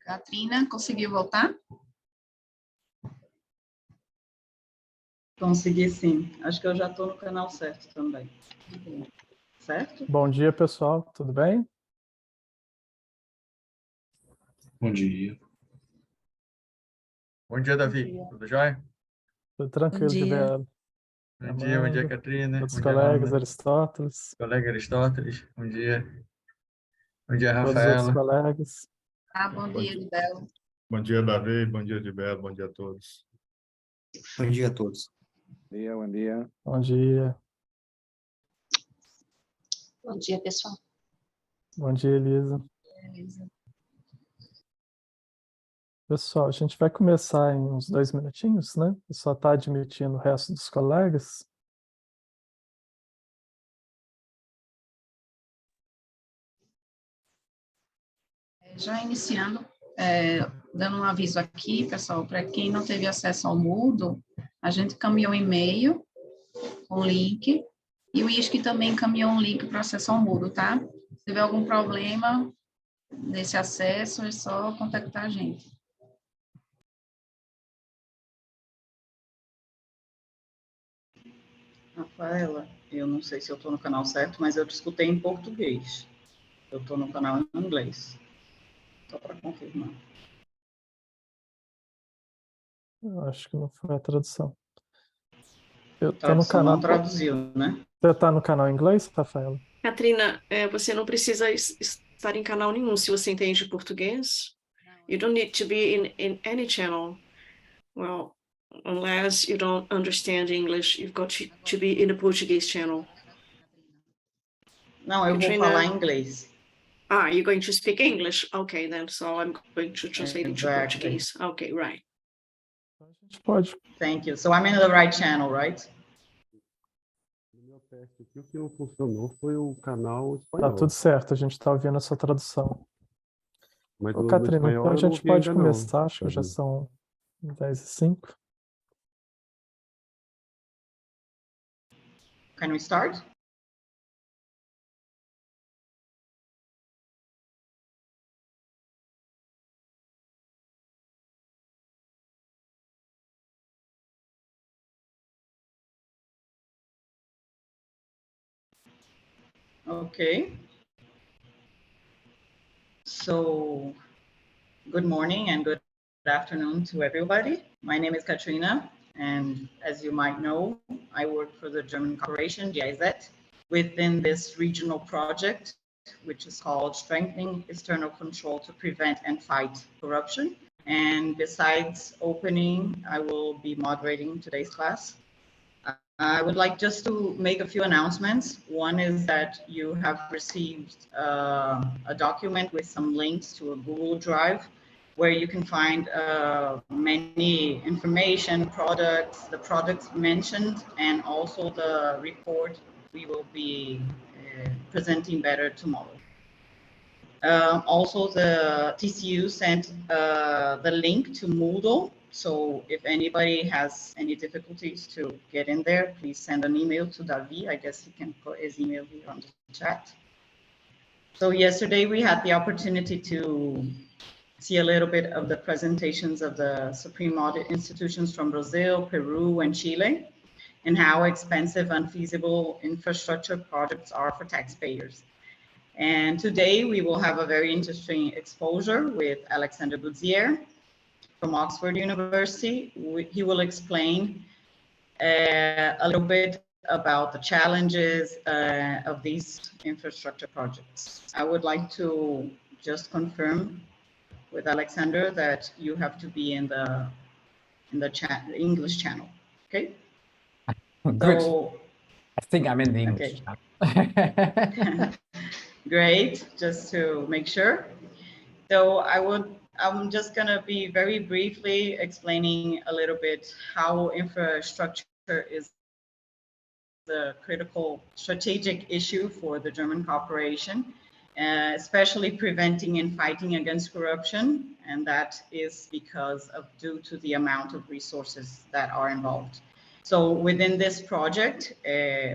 Katrina, conseguiu voltar? Consegui sim. Acho que eu já estou no canal certo também. Certo? Bom dia, pessoal. Tudo bem? Bom dia. Bom dia, Davi. Bom dia. Tudo jóia? Tudo tranquilo, Bom dia. Gibelo? Bom dia, Amanda, Catrina. todos Bom os dia, colegas, Amanda. Aristóteles, Colega Aristóteles. Bom dia. Bom dia, todos os outros Rafaela. colegas. Bom dia, Belo. Bom dia, Davi. Bom dia, Gibelo. Bom dia a todos. Bom dia a todos. Bom dia, bom dia. Bom dia. Bom dia, pessoal. Bom dia, Elisa. Beleza. Pessoal, a gente vai começar em uns 2 minutinhos, né? Só está admitindo o resto dos colegas. Já iniciando, dando um aviso aqui, pessoal, para quem não teve acesso ao Moodle, a gente encaminhou um e-mail com link, e o ISC também encaminhou um link para acesso ao Moodle, tá? Se tiver algum problema nesse acesso, é só contactar a gente. Rafaela, eu não sei se eu estou no canal certo, mas eu te escutei em português. Eu estou no canal em inglês. Só para confirmar. Eu acho que não foi a tradução. Eu tô no Tradução canal. não traduziu, né? Você está no canal em inglês, Rafaela? Katrina, você não precisa estar em canal nenhum se você entende português. You don't need to be in any channel. Well, unless you don't understand English, you've got to be in the Portuguese channel. Não, eu vou Katrina. falar em inglês. You're going to speak English? Okay, then, so I'm going to translate into Exactly. Portuguese. Okay, right. A gente pode. Thank you. So I'm in the right channel, right? No meu teste aqui, o que não funcionou foi o canal Tá espanhol. tudo certo, a gente está ouvindo a sua tradução. Mas Ô, no Katrina, espanhol então a eu não gente ouvi pode ainda não, começar, acho que já Davi. são 10h05. Can we start? Okay. So, good morning and good afternoon to everybody. My name is Katrina, and as you might know, I work for the German corporation, GIZ, within this regional project, which is called Strengthening External Control to Prevent and Fight Corruption. And besides opening, I will be moderating today's class. I would like just to make a few announcements. One is that you have received a document with some links to a Google Drive where you can find many information, products, the products mentioned, and also the report we will be presenting better tomorrow. Also, the TCU sent the link to Moodle. So if anybody has any difficulties to get in there, please send an email to Davi. I guess he can put his email here on the chat. So yesterday we had the opportunity to see a little bit of the presentations of the Supreme Audit institutions from Brazil, Peru, and Chile, and how expensive and unfeasible infrastructure projects are for taxpayers. And today we will have a very interesting exposure with Alexander Budzier from Oxford University. He will explain a little bit about the challenges of these infrastructure projects. I would like to just confirm with Alexander that you have to be in the English channel, okay? Good. So, I think I'm in the English. Okay. Great, just to make sure. So I'm just gonna be very briefly explaining a little bit how infrastructure is the critical strategic issue for the German corporation, especially preventing and fighting against corruption. And that is because of due to the amount of resources that are involved. So within this project,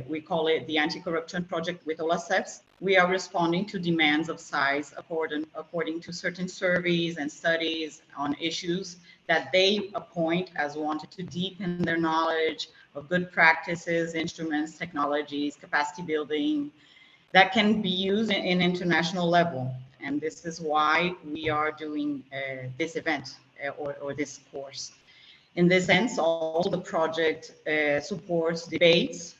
we call it the Anti-Corruption Project with OLACEFs. We are responding to demands of size according to certain surveys and studies on issues that they appoint as wanted to deepen their knowledge of good practices, instruments, technologies, capacity building that can be used in international level. And this is why we are doing this event or this course. In this sense, also the project supports debates.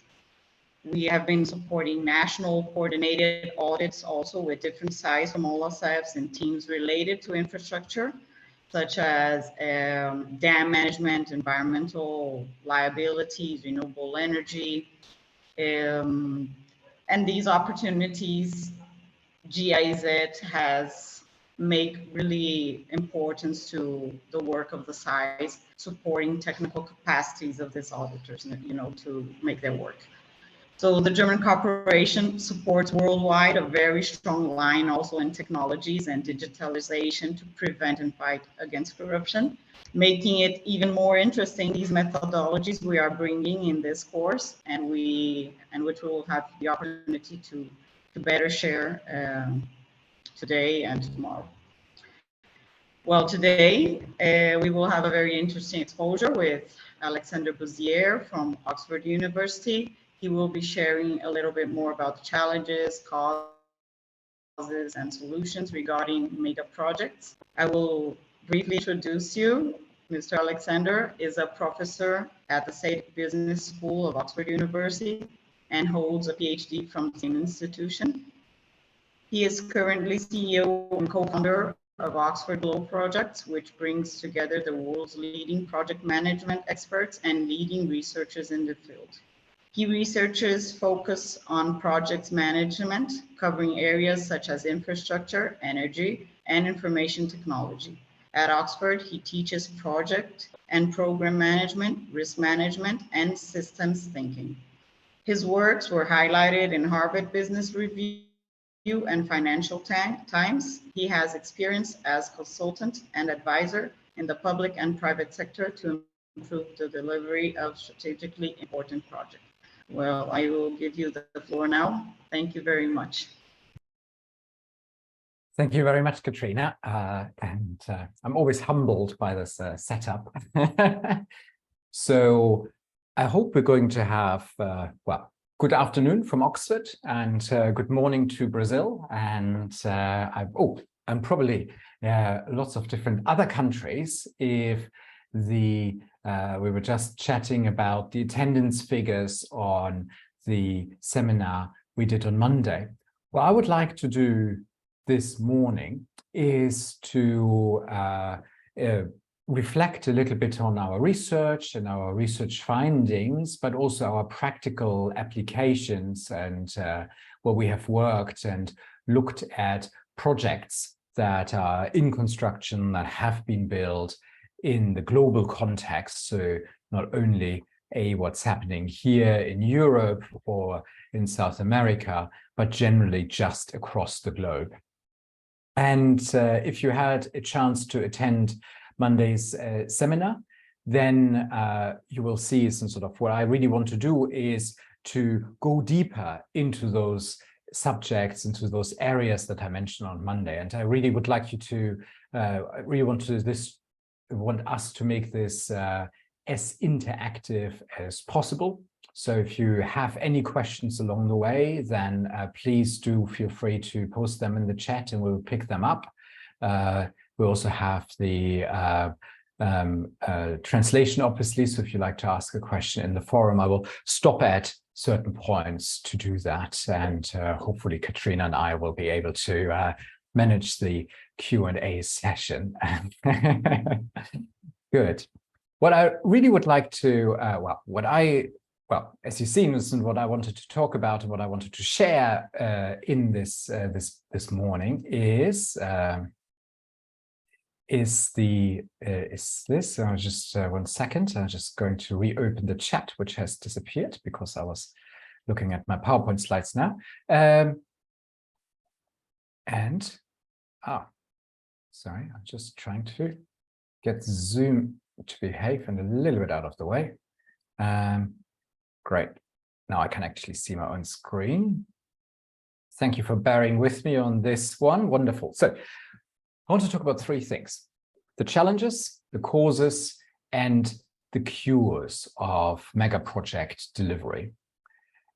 We have been supporting national coordinated audits also with different size from OLACEFs and teams related to infrastructure, such as dam management, environmental liabilities, renewable energy. And these opportunities GIZ has make really importance to the work of the size, supporting technical capacities of these auditors, to make their work. So the German corporation supports worldwide a very strong line also in technologies and digitalization to prevent and fight against corruption, making it even more interesting, these methodologies we are bringing in this course, and which we will have the opportunity to better share today and tomorrow. Well, today we will have a very interesting exposure with Alexander Bouzier from Oxford University. He will be sharing a little bit more about the challenges, causes, and solutions regarding mega projects. I will briefly introduce you. Mr. Alexander is a professor at the State Business School of Oxford University and holds a PhD from the same institution. He is currently CEO and co-founder of Oxford Globe Projects, which brings together the world's leading project management experts and leading researchers in the field. He researches focus on project management, covering areas such as infrastructure, energy, and information technology. At Oxford, he teaches project and program management, risk management, and systems thinking. His works were highlighted in Harvard Business Review and Financial Times. He has experience as consultant and advisor in the public and private sector to improve the delivery of strategically important projects. Well, I will give you the floor now. Thank you very much. Thank you very much, Katrina. I'm always humbled by this setup. So I hope we're going to have, well, good afternoon from Oxford and good morning to Brazil. And probably lots of different other countries if we were just chatting about the attendance figures on the seminar we did on Monday. What I would like to do this morning is to reflect a little bit on our research and our research findings, but also our practical applications and where we have worked and looked at projects that are in construction, that have been built in the global context. So not only what's happening here in Europe or in South America, but generally just across the globe. And if you had a chance to attend Monday's seminar, then you will see some sort of what I really want to do is to go deeper into those subjects, into those areas that I mentioned on Monday. And I really would like you to, want us to make this as interactive as possible. So if you have any questions along the way, then please do feel free to post them in the chat and we'll pick them up. We also have the translation, obviously. So if you'd like to ask a question in the forum, I will stop at certain points to do that. And hopefully Katrina and I will be able to manage the Q&A session. Good. What I really would like to, as you've seen, and what I wanted to talk about and what I wanted to share in this morning is this. Just 1 second. I'm just going to reopen the chat, which has disappeared because I was looking at my PowerPoint slides now. Sorry, I'm just trying to get Zoom to behave and a little bit out of the way. Great. Now I can actually see my own screen. Thank you for bearing with me on this one. Wonderful. So I want to talk about three things: the challenges, the causes, and the cures of mega project delivery.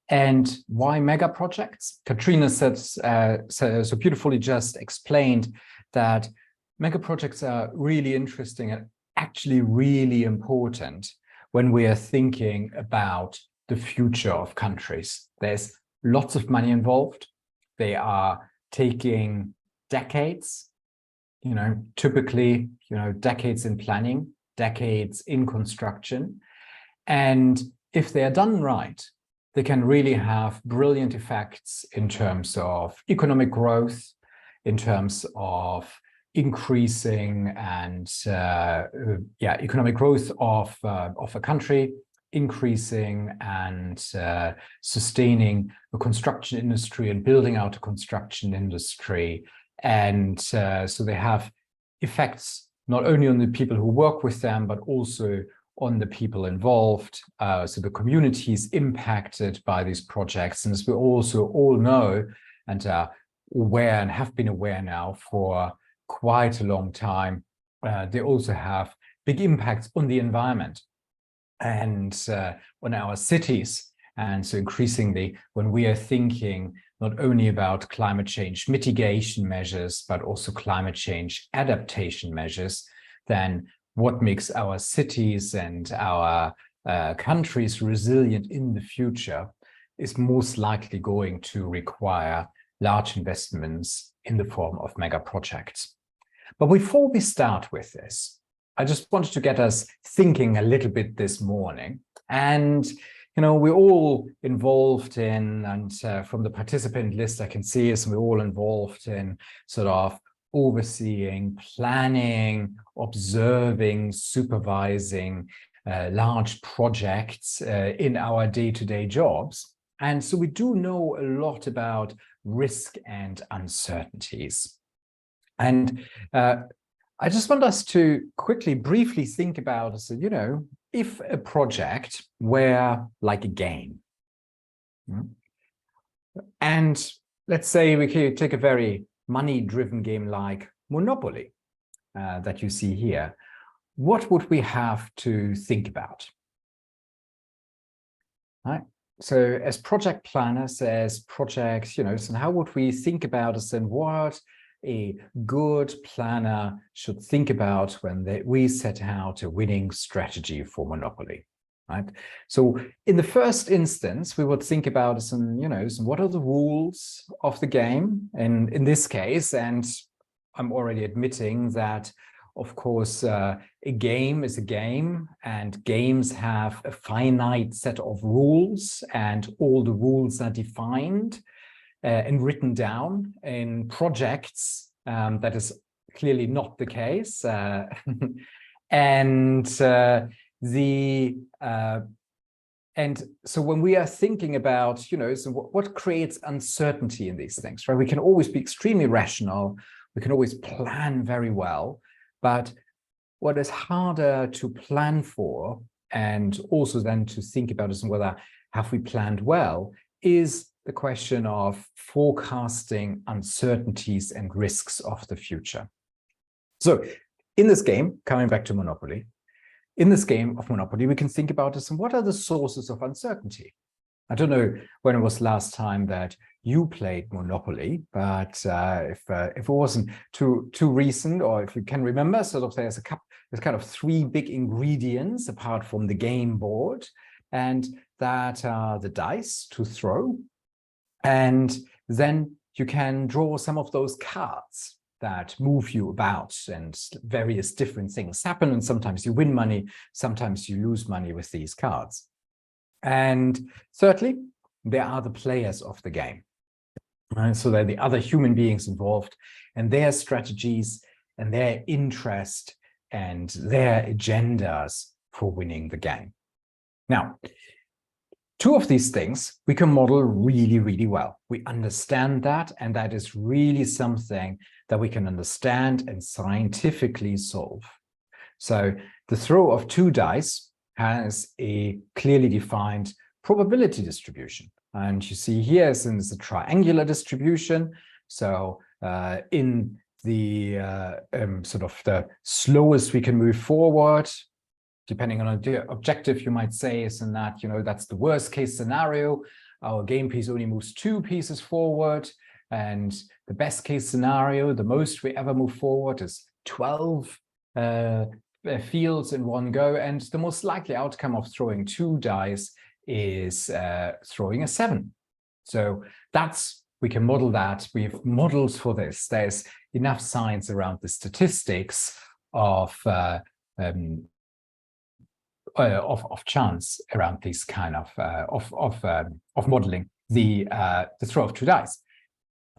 And why mega projects? Katrina said so beautifully just explained that mega projects are really interesting and actually really important when we are thinking about the future of countries. There's lots of money involved. They are taking decades, typically, decades in planning, decades in construction. And if they are done right, they can really have brilliant effects in terms of economic growth, in terms of increasing and economic growth of a country, increasing and sustaining the construction industry and building out a construction industry. And so they have effects not only on the people who work with them, but also on the people involved, so the communities impacted by these projects. And as we also all know and are aware and have been aware now for quite a long time, they also have big impacts on the environment and on our cities. And so increasingly, when we are thinking not only about climate change mitigation measures, but also climate change adaptation measures, then what makes our cities and our countries resilient in the future is most likely going to require large investments in the form of mega projects. But before we start with this, I just wanted to get us thinking a little bit this morning. And, we're all involved in, and from the participant list I can see is we're all involved in sort of overseeing, planning, observing, supervising large projects in our day-to-day jobs. And so we do know a lot about risk and uncertainties. And I just want us to quickly, briefly think about, if a project were like a game, and let's say we could take a very money-driven game like Monopoly that you see here, what would we have to think about? Right. So as project planners, as projects, so how would we think about this and what a good planner should think about when we set out a winning strategy for Monopoly, right? So in the first instance, we would think about some, some what are the rules of the game? And in this case, and I'm already admitting that, of course, a game is a game, and games have a finite set of rules, and all the rules are defined and written down. In projects, that is clearly not the case. And so when we are thinking about, so what creates uncertainty in these things, right? We can always be extremely rational. We can always plan very well. But what is harder to plan for, and also then to think about is whether have we planned well, is the question of forecasting uncertainties and risks of the future. So in this game, coming back to Monopoly, in this game of Monopoly, we can think about this and what are the sources of uncertainty? I don't know when it was last time that you played Monopoly, but if it wasn't too recent, or if you can remember, sort of there's kind of three big ingredients apart from the game board, and that are the dice to throw, and then you can draw some of those cards that move you about, and various different things happen, and sometimes you win money, sometimes you lose money with these cards. And thirdly, there are the players of the game. Right? So they're the other human beings involved, and their strategies and their interest and their agendas for winning the game. Now, two of these things we can model really, really well. We understand that, and that is really something that we can understand and scientifically solve. So the throw of two dice has a clearly defined probability distribution. And you see here, since it's a triangular distribution, so in the sort of the slowest we can move forward, depending on the objective, you might say, is in that, that's the worst case scenario. Our game piece only moves 2 pieces forward. And the best case scenario, the most we ever move forward, is 12 fields in one go. And the most likely outcome of throwing 2 dice is throwing a 7. So we can model that. We have models for this. There's enough science around the statistics of chance around these kind of modeling the throw of 2 dice.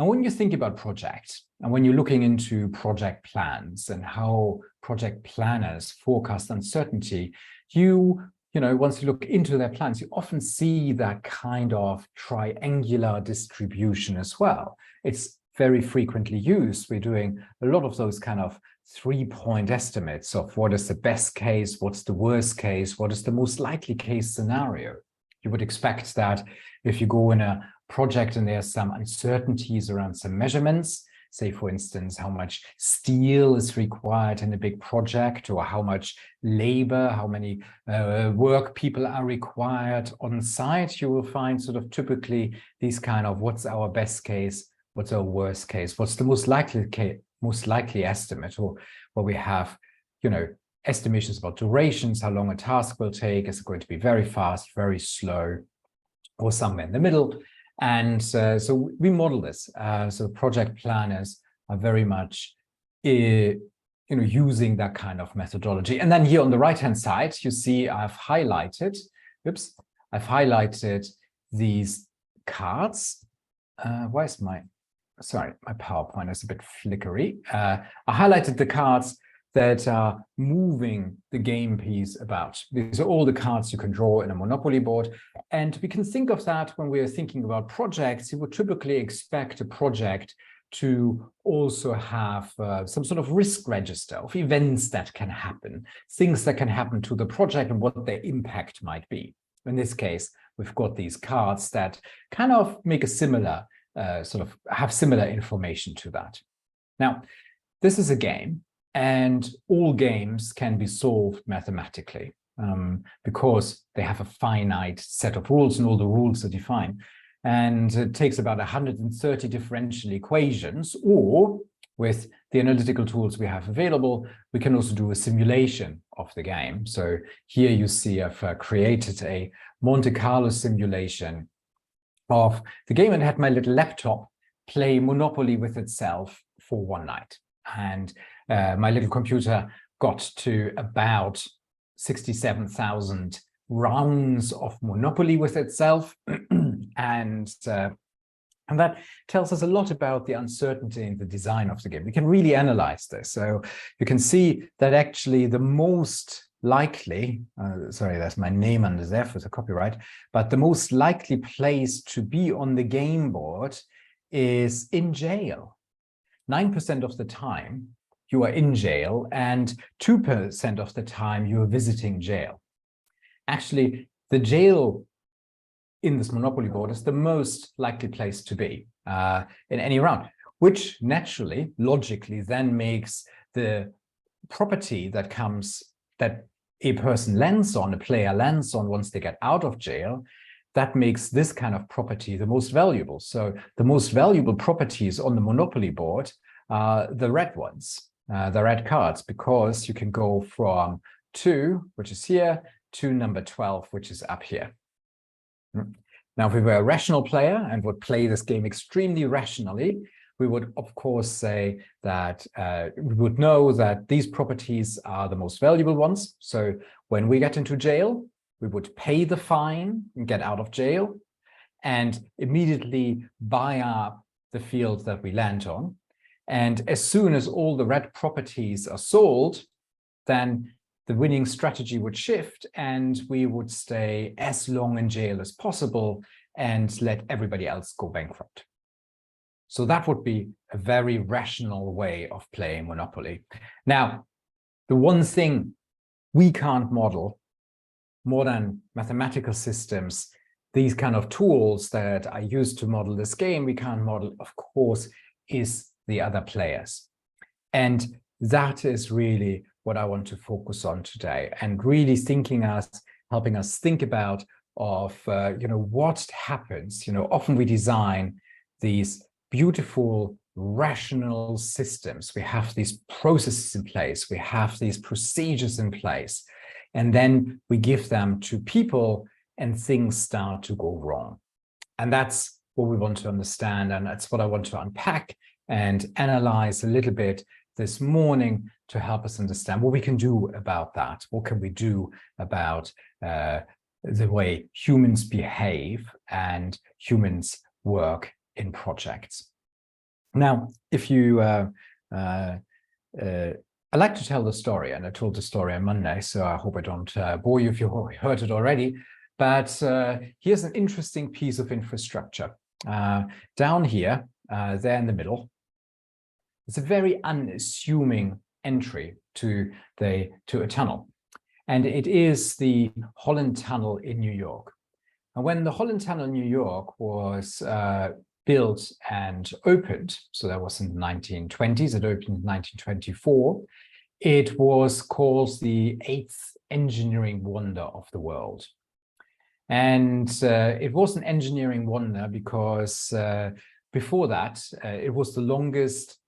And when you think about project, and when you're looking into project plans and how project planners forecast uncertainty, once you look into their plans, you often see that kind of triangular distribution as well. It's very frequently used. We're doing a lot of those kind of 3-point estimates of what is the best case, what's the worst case, what is the most likely case scenario. You would expect that if you go in a project and there's some uncertainties around some measurements, say, for instance, how much steel is required in a big project, or how much labor, how many work people are required on site, you will find sort of typically these kind of what's our best case, what's our worst case, what's the most likely estimate, or where we have, estimations about durations, how long a task will take, is it going to be very fast, very slow, or somewhere in the middle. And so we model this. So project planners are very much, using that kind of methodology. And then here on the right-hand side, you see I've highlighted these cards. Where's my PowerPoint is a bit flickery. I highlighted the cards that are moving the game piece about. These are all the cards you can draw in a Monopoly board. And we can think of that when we're thinking about projects. You would typically expect a project to also have some sort of risk register of events that can happen, things that can happen to the project and what their impact might be. In this case, we've got these cards that kind of make a similar, have similar information to that. Now, this is a game. And all games can be solved mathematically because they have a finite set of rules and all the rules are defined. And it takes about 130 differential equations, or with the analytical tools we have available, we can also do a simulation of the game. So here you see I've created a Monte Carlo simulation of the game and had my little laptop play Monopoly with itself for one night. And my little computer got to about 67,000 rounds of Monopoly with itself. And that tells us a lot about the uncertainty in the design of the game. We can really analyze this. So you can see that actually the most likely, sorry, that's my name under there for the copyright, but the most likely place to be on the game board is in jail. 9% of the time you are in jail, and 2% of the time you are visiting jail. Actually, the jail in this Monopoly board is the most likely place to be in any round, which naturally, logically, then makes the property that a person lands on, a player lands on once they get out of jail, that makes this kind of property the most valuable. So the most valuable properties on the Monopoly board are the red ones, the red cards, because you can go from 2, which is here, to number 12, which is up here. Now, if we were a rational player and would play this game extremely rationally, we would, of course, say that we would know that these properties are the most valuable ones. So when we get into jail, we would pay the fine and get out of jail and immediately buy up the field that we land on. And as soon as all the red properties are sold, then the winning strategy would shift and we would stay as long in jail as possible and let everybody else go bankrupt. So that would be a very rational way of playing Monopoly. Now, the one thing we can't model modern mathematical systems, these kind of tools that I use to model this game, we can't model, of course, is the other players. And that is really what I want to focus on today, and really helping us think about what happens. Often we design these beautiful rational systems. We have these processes in place, we have these procedures in place, and then we give them to people and things start to go wrong. And that's what we want to understand, and that's what I want to unpack and analyze a little bit this morning to help us understand what we can do about that. What can we do about the way humans behave and humans work in projects? Now, if you, I like to tell the story, and I told the story on Monday, so I hope I don't bore you if you heard it already. But here's an interesting piece of infrastructure. Down here, there in the middle, it's a very unassuming entry to a tunnel. And it is the Holland Tunnel in New York. And when the Holland Tunnel in New York was built and opened, so that was in the 1920s, it opened in 1924, it was called the 8th engineering wonder of the world. And it was an engineering wonder because before that, it was the longest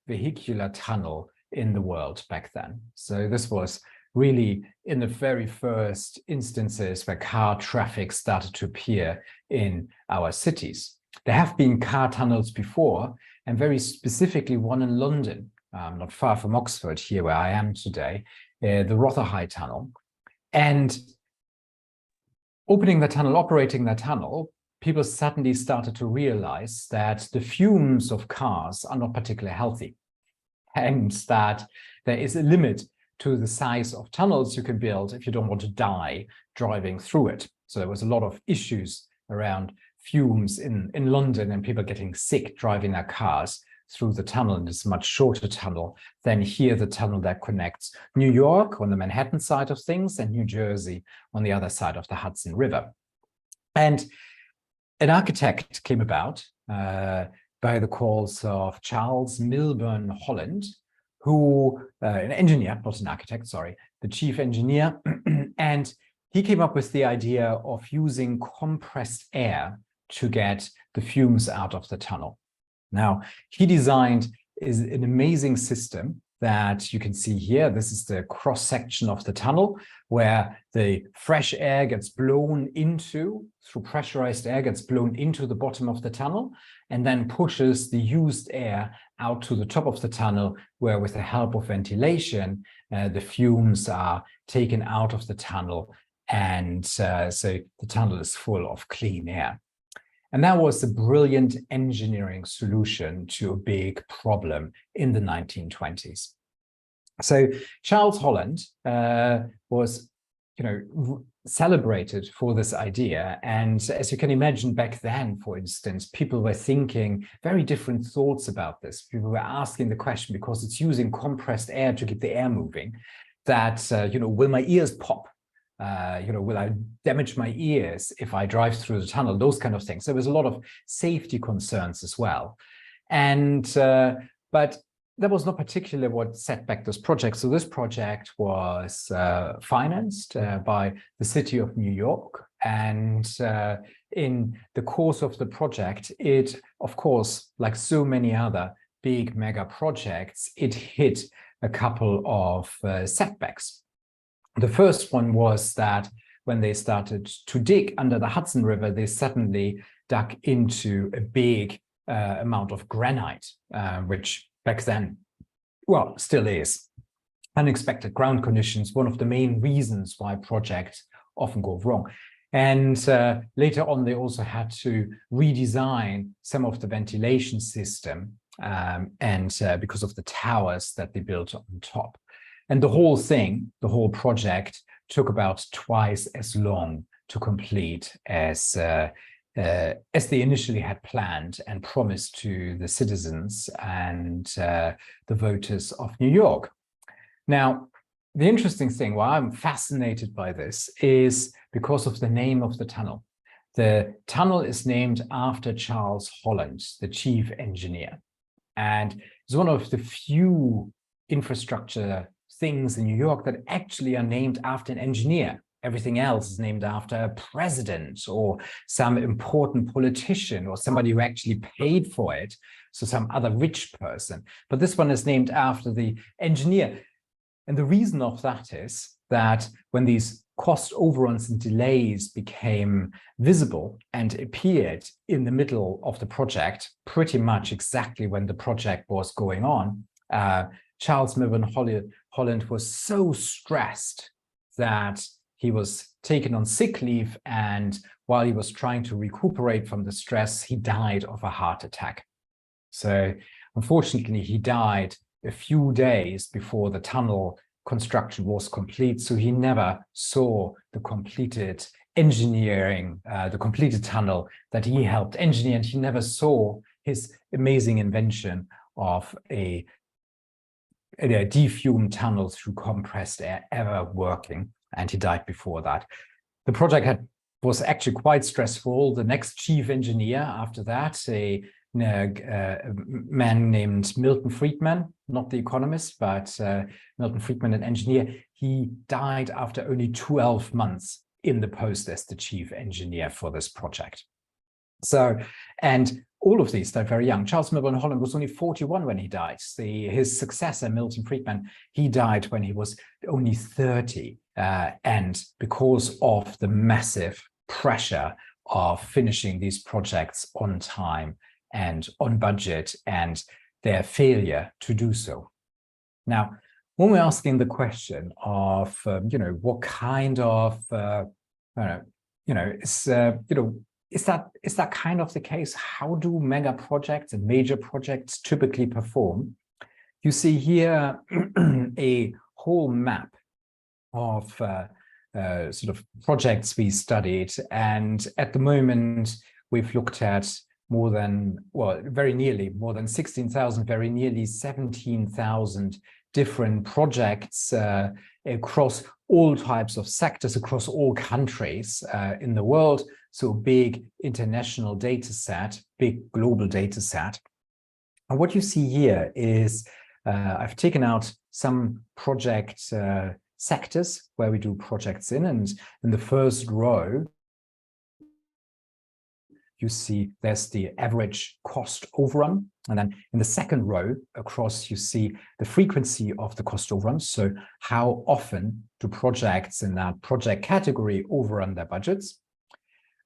vehicular tunnel in the world back then. So this was really in the very first instances where car traffic started to appear in our cities. There have been car tunnels before, and very specifically one in London, not far from Oxford, here where I am today, the Rotherhithe Tunnel. And opening the tunnel, operating the tunnel, people suddenly started to realize that the fumes of cars are not particularly healthy, and that there is a limit to the size of tunnels you can build if you don't want to die driving through it. So there was a lot of issues around fumes in London and people getting sick driving their cars through the tunnel, and it's a much shorter tunnel than here, the tunnel that connects New York on the Manhattan side of things and New Jersey on the other side of the Hudson River. And an architect came about by the calls of Charles Milburn Holland, who, an engineer, not an architect, sorry, the chief engineer, and he came up with the idea of using compressed air to get the fumes out of the tunnel. Now, he designed an amazing system that you can see here. This is the cross-section of the tunnel where the fresh air gets blown through pressurized air, gets blown into the bottom of the tunnel, and then pushes the used air out to the top of the tunnel, where with the help of ventilation, the fumes are taken out of the tunnel, and so the tunnel is full of clean air. And that was a brilliant engineering solution to a big problem in the 1920s. So Charles Holland was, celebrated for this idea. And as you can imagine, back then, for instance, people were thinking very different thoughts about this. People were asking the question, because it's using compressed air to keep the air moving, that, will my ears pop? Will I damage my ears if I drive through the tunnel? Those kind of things. There was a lot of safety concerns as well. And, but that was not particularly what set back this project. So this project was financed by the city of New York. And in the course of the project, it, of course, like so many other big mega projects, it hit a couple of setbacks. The first one was that when they started to dig under the Hudson River, they suddenly dug into a big amount of granite, which back then, well, still is. Unexpected ground conditions, one of the main reasons why projects often go wrong. And later on, they also had to redesign some of the ventilation system because of the towers that they built on top. And the whole thing, the whole project, took about twice as long to complete as they initially had planned and promised to the citizens and the voters of New York. Now, the interesting thing, why I'm fascinated by this, is because of the name of the tunnel. The tunnel is named after Charles Holland, the chief engineer. And it's one of the few infrastructure things in New York that actually are named after an engineer. Everything else is named after a president or some important politician or somebody who actually paid for it, so some other rich person. But this one is named after the engineer. And the reason of that is that when these cost overruns and delays became visible and appeared in the middle of the project, pretty much exactly when the project was going on, Charles Melvin Holland was so stressed that he was taken on sick leave, and while he was trying to recuperate from the stress, he died of a heart attack. So unfortunately, he died a few days before the tunnel construction was complete, so he never saw the completed engineering, the completed tunnel that he helped engineer, and he never saw his amazing invention of a defumed tunnel through compressed air ever working, and he died before that. The project was actually quite stressful. The next chief engineer after that, a man named Milton Friedman, not the economist, but Milton Friedman, an engineer, he died after only 12 months in the post as the chief engineer for this project. So, and all of these died very young. Charles Melvin Holland was only 41 when he died. His successor, Milton Friedman, he died when he was only 30. And because of the massive pressure of finishing these projects on time and on budget and their failure to do so. Now, when we're asking the question of, what kind of, is that kind of the case? How do mega projects and major projects typically perform? You see here a whole map of sort of projects we studied, and at the moment we've looked at more than, well, very nearly more than 16,000, very nearly 17,000 different projects across all types of sectors, across all countries in the world. So big international data set, big global data set. And what you see here is I've taken out some project sectors where we do projects in, and in the first row, you see there's the average cost overrun. And then in the second row across, you see the frequency of the cost overruns. So how often do projects in that project category overrun their budgets?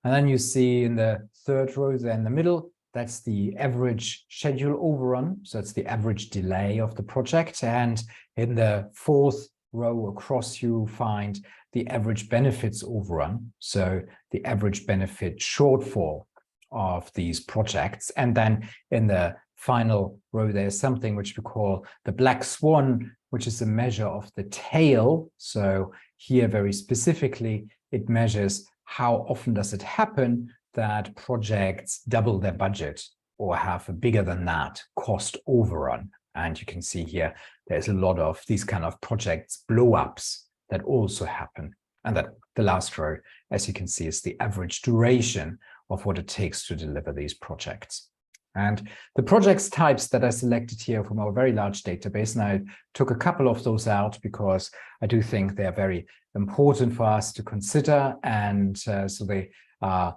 And then you see in the third row there in the middle, that's the average schedule overrun. So it's the average delay of the project. And in the fourth row across, you find the average benefits overrun. So the average benefit shortfall of these projects. And then in the final row, there's something which we call the black swan, which is a measure of the tail. So here very specifically, it measures how often does it happen that projects double their budget or have a bigger than that cost overrun. And you can see here, there's a lot of these kind of projects blow-ups that also happen. And that the last row, as you can see, is the average duration of what it takes to deliver these projects. And the projects types that I selected here from our very large database, and I took a couple of those out because I do think they're very important for us to consider. And so they are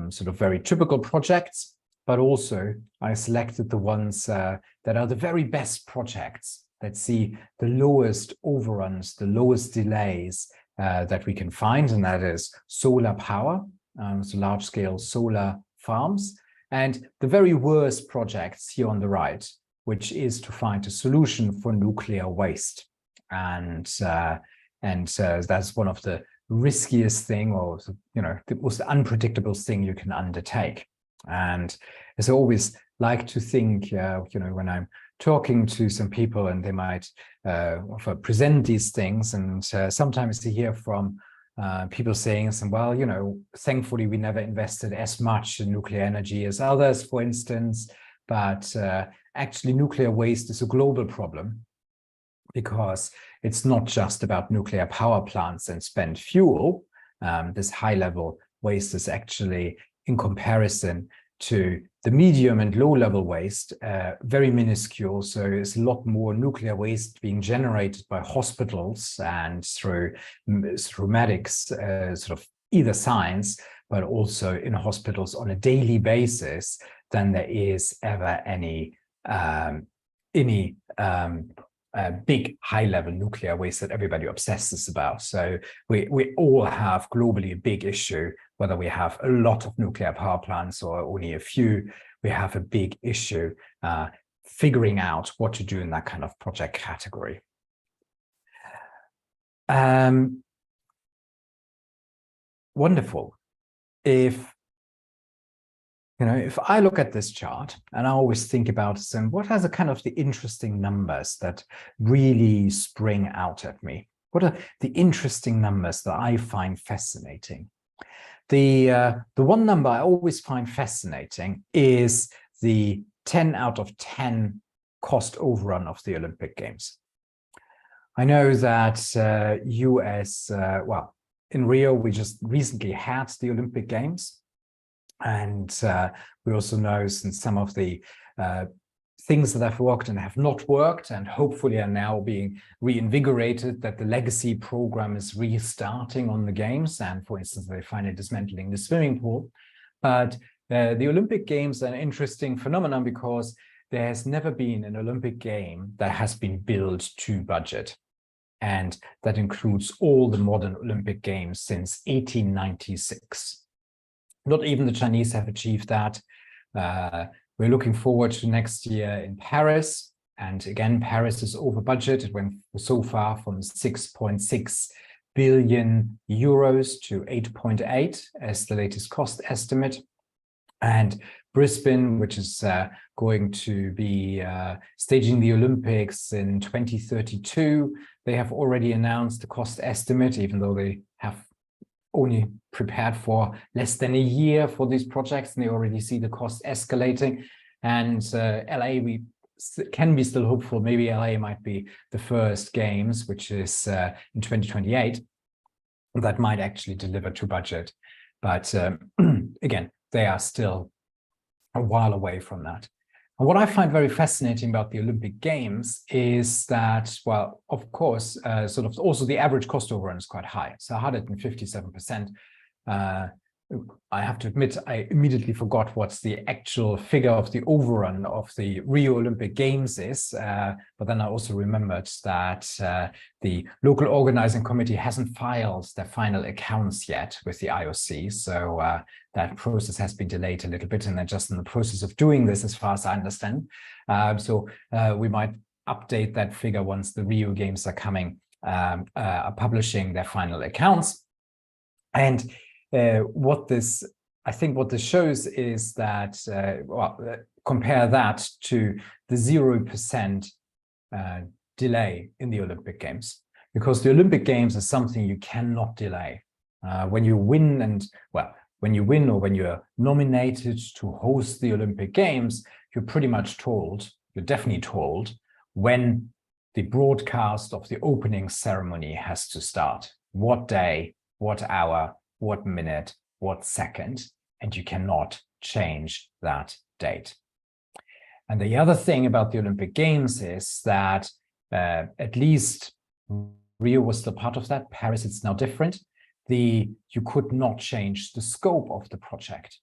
sort of very typical projects, but also I selected the ones that are the very best projects that see the lowest overruns, the lowest delays that we can find, and that is solar power, so large-scale solar farms, and the very worst projects here on the right, which is to find a solution for nuclear waste. And that's one of the riskiest thing, or the most unpredictable thing you can undertake. And as I always like to think, when I'm talking to some people and they might present these things, and sometimes you hear from people saying, well, thankfully we never invested as much in nuclear energy as others, for instance, but actually nuclear waste is a global problem. because it's not just about nuclear power plants and spent fuel. This high-level waste is actually, in comparison to the medium and low-level waste, very minuscule. So there's a lot more nuclear waste being generated by hospitals and through medics, sort of either science, but also in hospitals on a daily basis than there is ever any big high-level nuclear waste that everybody obsesses about. So we all have globally a big issue, whether we have a lot of nuclear power plants or only a few. We have a big issue figuring out what to do in that kind of project category. Wonderful. If I look at this chart, and I always think about what are the kind of the interesting numbers that really spring out at me? What are the interesting numbers that I find fascinating? The one number I always find fascinating is the 10 out of 10 cost overrun of the Olympic Games. I know that well, in Rio, we just recently had the Olympic Games. And we also know, since some of the things that have worked and have not worked and hopefully are now being reinvigorated, that the legacy program is restarting on the Games. And for instance, they're finally dismantling the swimming pool. But the Olympic Games are an interesting phenomenon because there has never been an Olympic game that has been built to budget. And that includes all the modern Olympic Games since 1896. Not even the Chinese have achieved that. We're looking forward to next year in Paris. And again, Paris is over budget. It went so far from 6.6 billion euros to 8.8 as the latest cost estimate. And Brisbane, which is going to be staging the Olympics in 2032, they have already announced the cost estimate, even though they have only prepared for less than a year for these projects, and they already see the cost escalating. And LA, we can be still hopeful. Maybe LA might be the first Games, which is in 2028, that might actually deliver to budget. But again, they are still a while away from that. And what I find very fascinating about the Olympic Games is that, well, of course, sort of also the average cost overrun is quite high. So 157%. I have to admit, I immediately forgot what the actual figure of the overrun of the Rio Olympic Games is. But then I also remembered that the local organizing committee hasn't filed their final accounts yet with the IOC. So that process has been delayed a little bit, and they're just in the process of doing this, as far as I understand. So we might update that figure once the Rio Games are coming, are publishing their final accounts. And what this shows is that, compare that to the 0% delay in the Olympic Games, because the Olympic Games is something you cannot delay. When you win or when you're nominated to host the Olympic Games, you're pretty much told, you're definitely told, when the broadcast of the opening ceremony has to start. What day, what hour, what minute, what second, and you cannot change that date. And the other thing about the Olympic Games is that at least Rio was still part of that. Paris, it's now different. You could not change the scope of the project.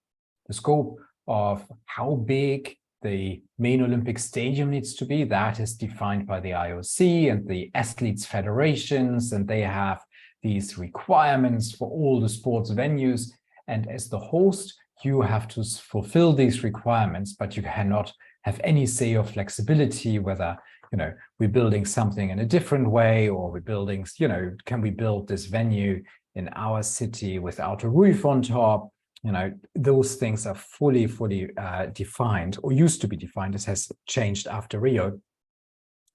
The scope of how big the main Olympic stadium needs to be, that is defined by the IOC and the athletes federations, and they have these requirements for all the sports venues. And as the host, you have to fulfill these requirements, but you cannot have any say or flexibility whether, we're building something in a different way, or we're building, can we build this venue in our city without a roof on top? Those things are fully defined, or used to be defined. This has changed after Rio.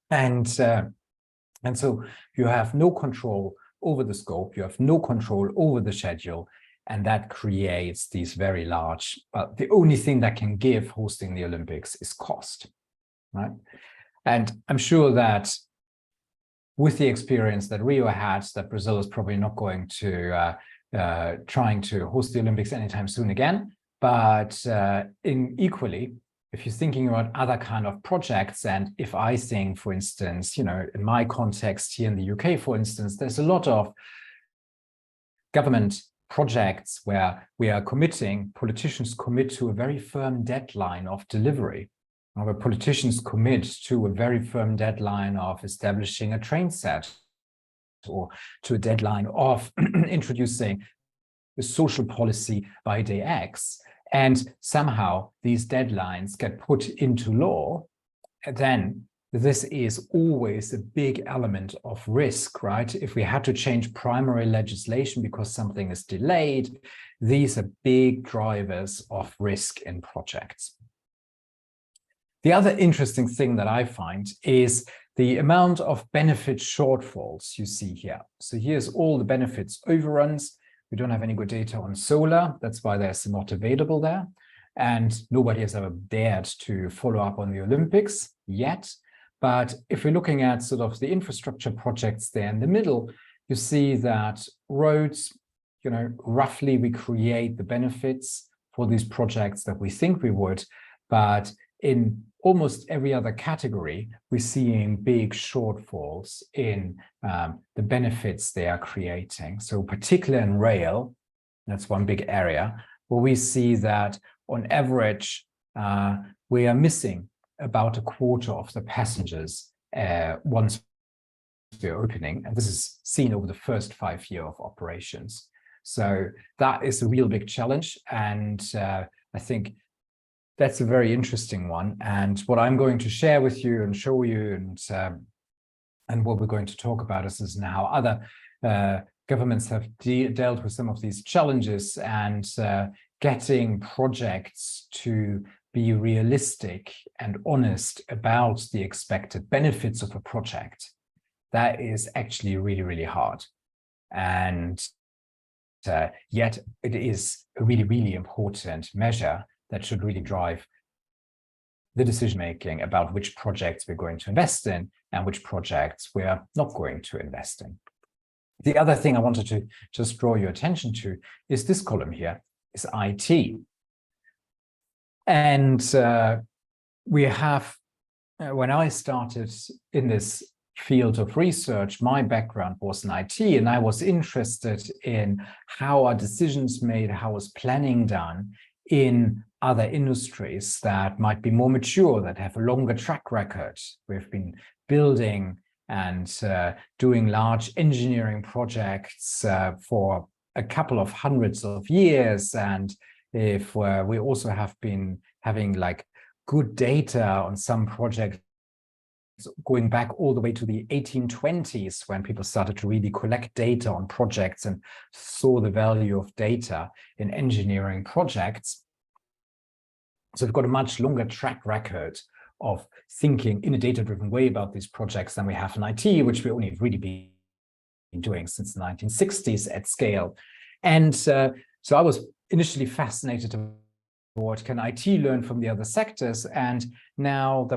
And so you have no control over the scope, you have no control over the schedule, and that creates these very large, the only thing that can give hosting the Olympics is cost, right? And I'm sure that with the experience that Rio had, that Brazil is probably not going to trying to host the Olympics anytime soon again. But equally, if you're thinking about other kind of projects, and if I think, for instance, in my context here in the UK, for instance, there's a lot of government projects where politicians commit to a very firm deadline of delivery. Where politicians commit to a very firm deadline of establishing a train set, or to a deadline of introducing a social policy by day X, and somehow these deadlines get put into law, then this is always a big element of risk, right? If we had to change primary legislation because something is delayed, these are big drivers of risk in projects. The other interesting thing that I find is the amount of benefit shortfalls you see here. So here's all the benefits overruns. We don't have any good data on solar. That's why there's not available there. And nobody has ever dared to follow up on the Olympics yet. But if we're looking at sort of the infrastructure projects there in the middle, you see that roads, roughly we create the benefits for these projects that we think we would. But in almost every other category, we're seeing big shortfalls in the benefits they are creating. So particularly in rail, that's one big area, where we see that on average, we are missing about a quarter of the passengers once we're opening. And this is seen over the first 5 years of operations. So that is a real big challenge. And I think that's a very interesting one. And what I'm going to share with you and show you, and what we're going to talk about is how other governments have dealt with some of these challenges, and getting projects to be realistic and honest about the expected benefits of a project. That is actually really, really hard. And yet it is a really, really important measure that should really drive the decision-making about which projects we're going to invest in and which projects we're not going to invest in. The other thing I wanted to just draw your attention to is this column here, is IT. And we have, when I started in this field of research, my background was in IT, and I was interested in how are decisions made, how is planning done in other industries that might be more mature, that have a longer track record. We've been building and doing large engineering projects for a couple of hundreds of years. And if we also have been having like good data on some projects going back all the way to the 1820s, when people started to really collect data on projects and saw the value of data in engineering projects. So we've got a much longer track record of thinking in a data-driven way about these projects than we have in IT, which we only really been doing since the 1960s at scale. And so I was initially fascinated about what can IT learn from the other sectors. And now,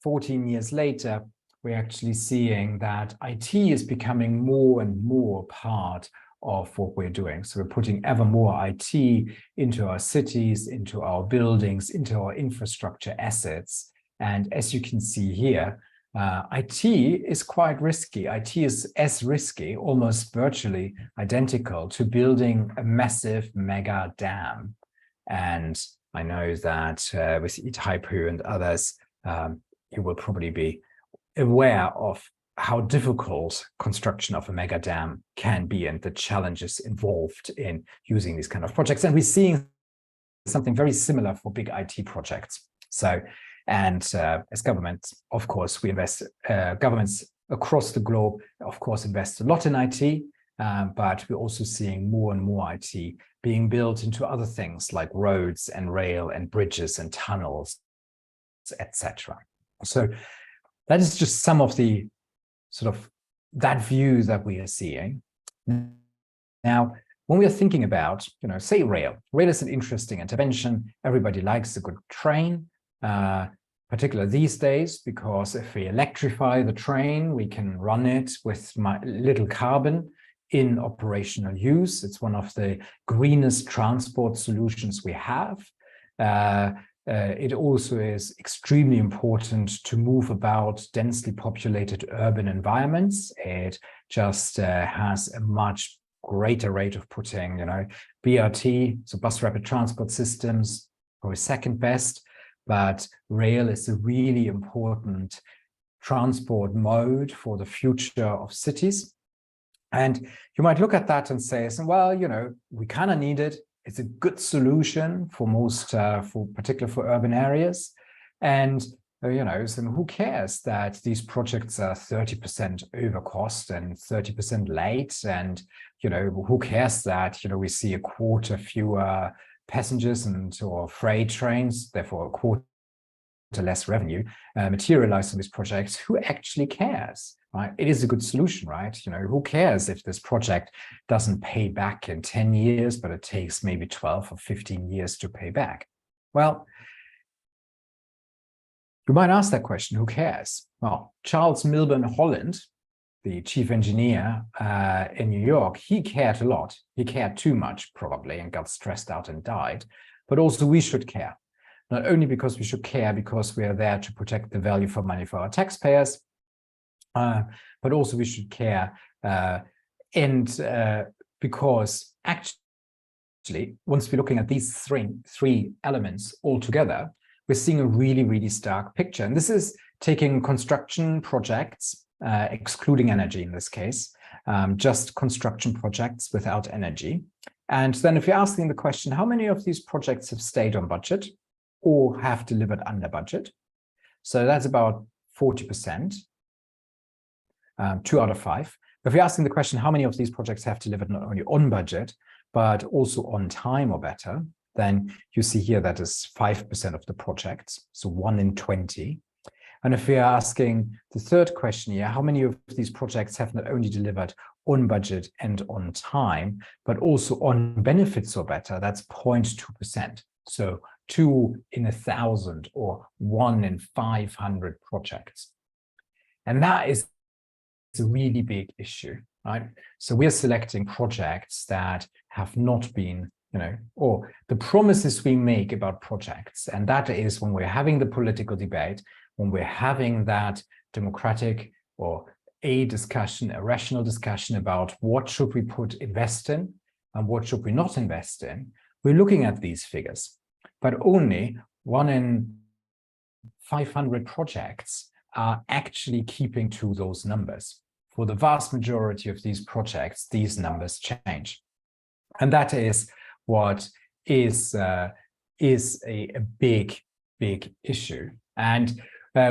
14 years later, we're actually seeing that IT is becoming more and more part of what we're doing. So we're putting ever more IT into our cities, into our buildings, into our infrastructure assets. And as you can see here, IT is quite risky. IT is as risky, almost virtually identical to building a massive mega dam. And I know that with Itaipu and others, you will probably be aware of how difficult construction of a mega dam can be and the challenges involved in using these kind of projects. And we're seeing something very similar for big IT projects. So, and as governments, of course, we invest, governments across the globe, of course, invest a lot in IT, but we're also seeing more and more IT being built into other things like roads and rail and bridges and tunnels, etc. So that is just some of the sort of that view that we are seeing. Now, when we are thinking about, say rail is an interesting intervention. Everybody likes a good train. particular these days, because if we electrify the train, we can run it with little carbon in operational use. It's one of the greenest transport solutions we have. It also is extremely important to move about densely populated urban environments. It just has a much greater rate of putting, BRT, so bus rapid transport systems, probably second best, but rail is a really important transport mode for the future of cities. And you might look at that and say, well, we kind of need it. It's a good solution for most, particularly for urban areas. And, so who cares that these projects are 30% over cost and 30% late? And, who cares that, we see a quarter fewer passengers or freight trains, therefore a quarter less revenue materialize on these projects? Who actually cares? Right? It is a good solution, right? Who cares if this project doesn't pay back in 10 years, but it takes maybe 12 or 15 years to pay back? Well, you might ask that question, who cares? Well, Charles Milburn Holland, the chief engineer in New York, he cared a lot. He cared too much, probably, and got stressed out and died. But also we should care. Not only because we should care because we are there to protect the value for money for our taxpayers, but also we should care because actually, once we're looking at these three elements all together, we're seeing a really, really stark picture. And this is taking construction projects, excluding energy in this case, just construction projects without energy. And then if you're asking the question, how many of these projects have stayed on budget or have delivered under budget? So that's about 40%, 2 out of 5. If you're asking the question, how many of these projects have delivered not only on budget, but also on time or better, then you see here that is 5% of the projects, so 1 in 20. And if we are asking the third question here, how many of these projects have not only delivered on budget and on time, but also on benefits or better, that's 0.2%. So 2 in 1,000 or 1 in 500 projects. And that is a really big issue, right? So we're selecting projects that have not been, or the promises we make about projects. And that is when we're having the political debate, when we're having that democratic or a rational discussion about what should we invest in and what should we not invest in, we're looking at these figures. But only 1 in 500 projects are actually keeping to those numbers. For the vast majority of these projects, these numbers change. And that is what is a big, big issue. And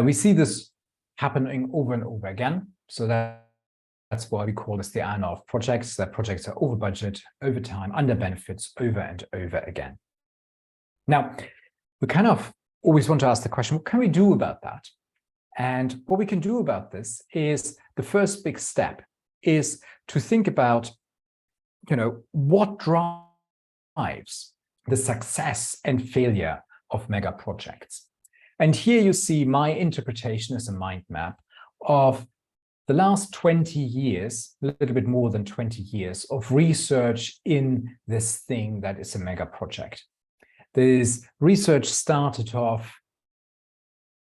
we see this happening over and over again. So that's why we call this the ANA of projects, that projects are over budget, over time, under benefits, over and over again. Now, we kind of always want to ask the question, what can we do about that? And what we can do about this is the first big step is to think about, what drives the success and failure of mega projects. And here you see my interpretation as a mind map of the last 20 years, a little bit more than 20 years of research in this thing that is a mega project. This research started off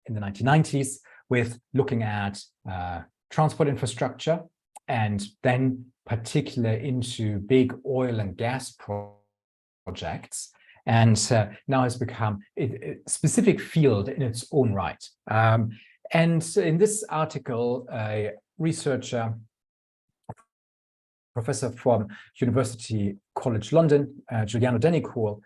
in the 1990s with looking at transport infrastructure, and then particularly into big oil and gas projects, and now has become a specific field in its own right. And in this article, a researcher, professor from University College London, Giuliano Denicourt,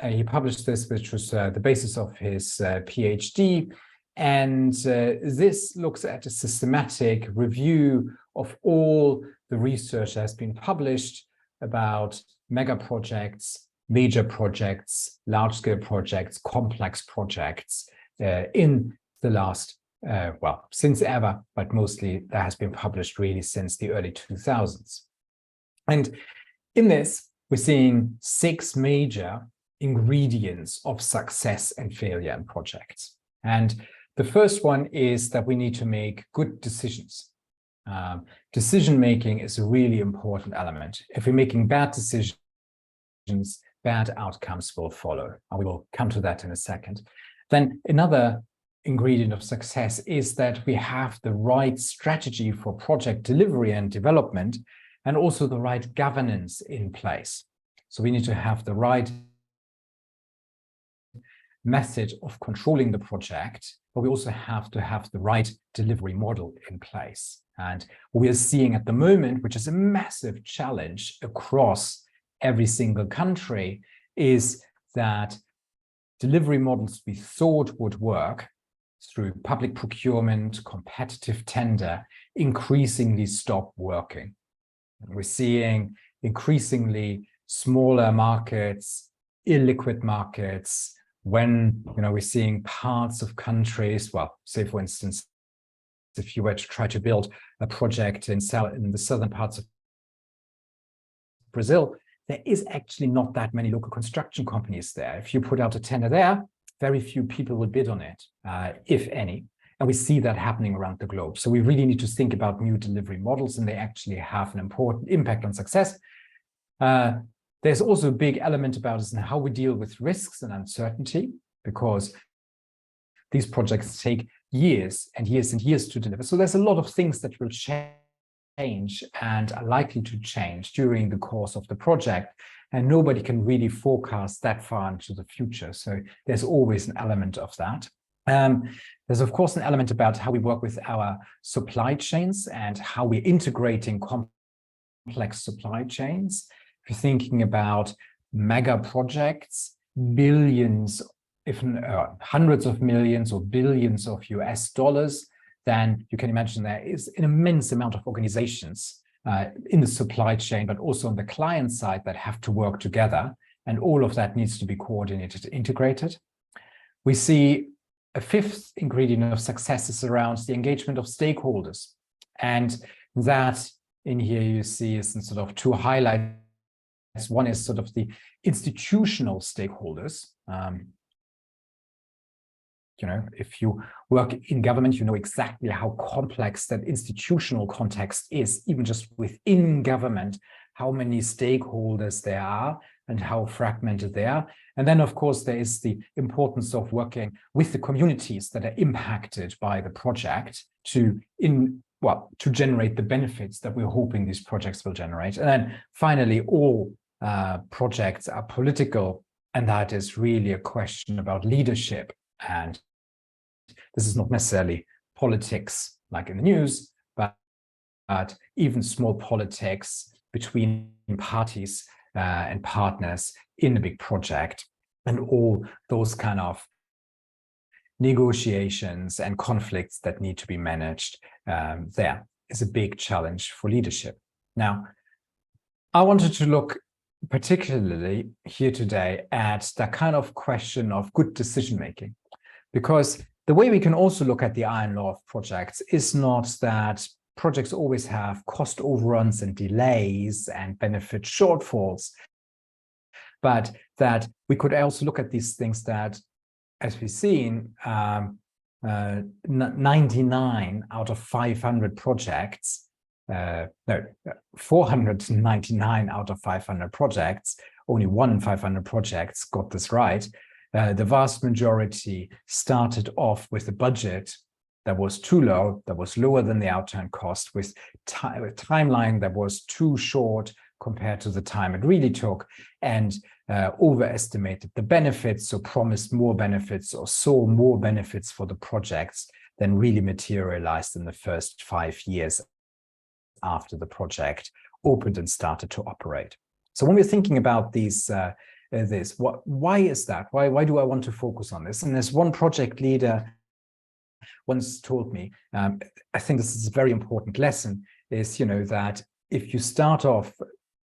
he published this, which was the basis of his PhD. And this looks at a systematic review of all the research that has been published about mega projects, major projects, large-scale projects, complex projects in the last, since ever, but mostly that has been published really since the early 2000s. And in this, we're seeing 6 major ingredients of success and failure in projects. And the first one is that we need to make good decisions. Decision making is a really important element. If we're making bad decisions, bad outcomes will follow. And we will come to that in a second. Then another ingredient of success is that we have the right strategy for project delivery and development, and also the right governance in place. So we need to have the right method of controlling the project, but we also have to have the right delivery model in place. And what we are seeing at the moment, which is a massive challenge across every single country, is that delivery models we thought would work through public procurement, competitive tender, increasingly stop working. And we're seeing increasingly smaller markets, illiquid markets, when we're seeing parts of countries, well, say for instance, if you were to try to build a project in the southern parts of Brazil, there is actually not that many local construction companies there. If you put out a tender there, very few people will bid on it, if any. And we see that happening around the globe. So we really need to think about new delivery models, and they actually have an important impact on success. There's also a big element about us in how we deal with risks and uncertainty, because these projects take years and years and years to deliver. So there's a lot of things that will change and are likely to change during the course of the project, and nobody can really forecast that far into the future. So there's always an element of that. There's of course an element about how we work with our supply chains and how we're integrating complex supply chains. If you're thinking about mega projects, billions, if hundreds of millions or billions of US dollars, then you can imagine there is an immense amount of organizations in the supply chain, but also on the client side that have to work together. And all of that needs to be coordinated, integrated. We see a fifth ingredient of success is around the engagement of stakeholders. And that in here you see is in sort of two highlights. One is sort of the institutional stakeholders. If you work in government, you know exactly how complex that institutional context is, even just within government, how many stakeholders there are and how fragmented they are. And then, of course, there is the importance of working with the communities that are impacted by the project to generate the benefits that we're hoping these projects will generate. And then finally, all projects are political, and that is really a question about leadership. And this is not necessarily politics like in the news, but even small politics between parties and partners in a big project, and all those kind of negotiations and conflicts that need to be managed there is a big challenge for leadership. Now, I wanted to look particularly here today at that kind of question of good decision making, because the way we can also look at the iron law of projects is not that projects always have cost overruns and delays and benefit shortfalls, but that we could also look at these things that, as we've seen, 99 out of 500 projects, 499 out of 500 projects, only 1 in 500 projects got this right. The vast majority started off with a budget that was too low, that was lower than the outturn cost, with a timeline that was too short compared to the time it really took, and overestimated the benefits, so promised more benefits or saw more benefits for the projects than really materialized in the first 5 years after the project opened and started to operate. So when we're thinking about these, why is that? Why do I want to focus on this? And there's one project leader once told me, I think this is a very important lesson, is that if you start off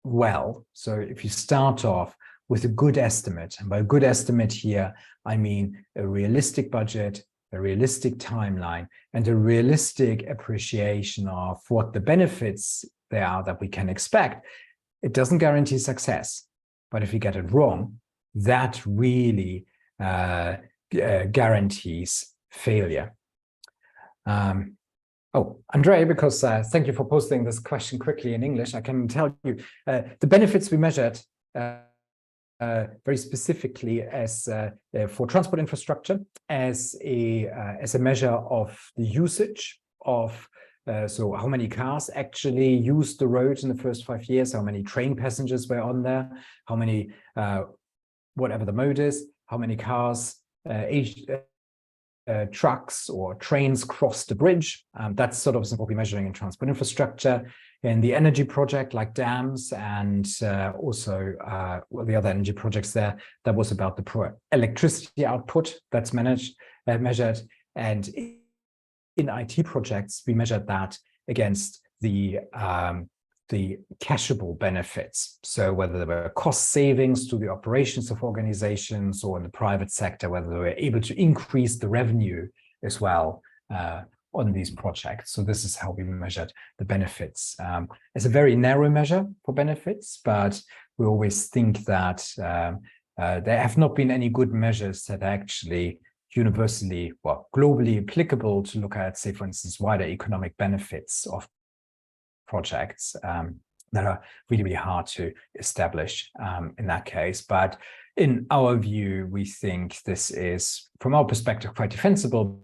well, so if you start off with a good estimate, and by a good estimate here, I mean a realistic budget, a realistic timeline, and a realistic appreciation of what the benefits there are that we can expect, it doesn't guarantee success. But if you get it wrong, that really guarantees failure. Oh, Andre, because thank you for posting this question quickly in English. I can tell you the benefits we measured very specifically as for transport infrastructure as a measure of the usage of so how many cars actually used the road in the first 5 years, how many train passengers were on there, how many whatever the mode is, how many cars trucks or trains cross the bridge. That's sort of what we're measuring in transport infrastructure. In the energy project, like dams and also well, the other energy projects there, that was about the electricity output that's measured. And in IT projects, we measured that against the cashable benefits. So whether there were cost savings to the operations of organizations or in the private sector, whether they were able to increase the revenue as well on these projects. So this is how we measured the benefits. It's a very narrow measure for benefits, but we always think that there have not been any good measures that are actually universally, well, globally applicable to look at, say, for instance, wider economic benefits of projects that are really, really hard to establish in that case. But in our view, we think this is, from our perspective, quite defensible,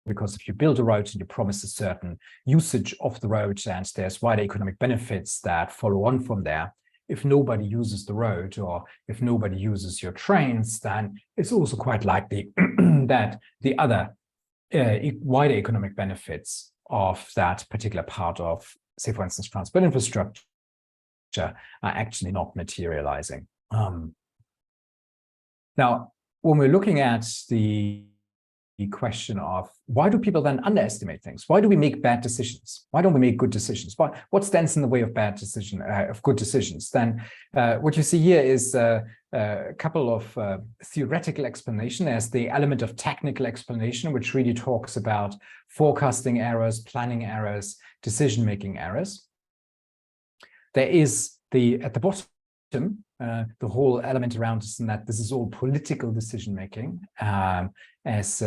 because if you build a road and you promise a certain usage of the road and there's wider economic benefits that follow on from there, if nobody uses the road or if nobody uses your trains, then it's also quite likely that the other wider economic benefits of that particular part of, say, for instance, transport infrastructure are actually not materializing. Now, when we're looking at the question of why do people then underestimate things? Why do we make bad decisions? Why don't we make good decisions? What stands in the way of good decisions? Then what you see here is a couple of theoretical explanation. There's the element of technical explanation, which really talks about forecasting errors, planning errors, decision-making errors. There is at the bottom, the whole element around this, and that this is all political decision-making, as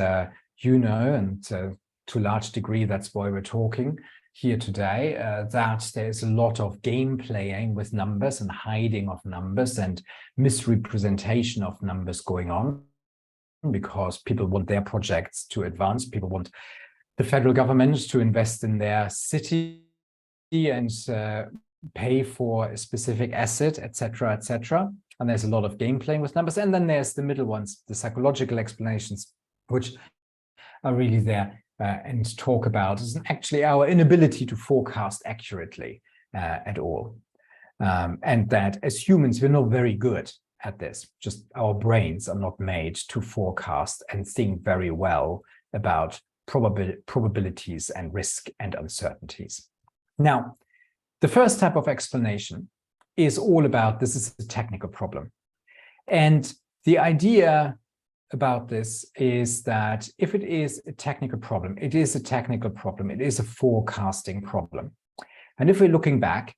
you know, and to a large degree, that's why we're talking here today, that there's a lot of game playing with numbers and hiding of numbers and misrepresentation of numbers going on, because people want their projects to advance. People want the federal government to invest in their city and pay for a specific asset, etc., etc. And there's a lot of game playing with numbers. And then there's the middle ones, the psychological explanations, which are really there and talk about is actually our inability to forecast accurately at all. And that as humans, we're not very good at this. Just our brains are not made to forecast and think very well about probabilities and risk and uncertainties. Now, the first type of explanation is all about this is a technical problem. And the idea about this is that if it is a technical problem, it is a technical problem. It is a forecasting problem. And if we're looking back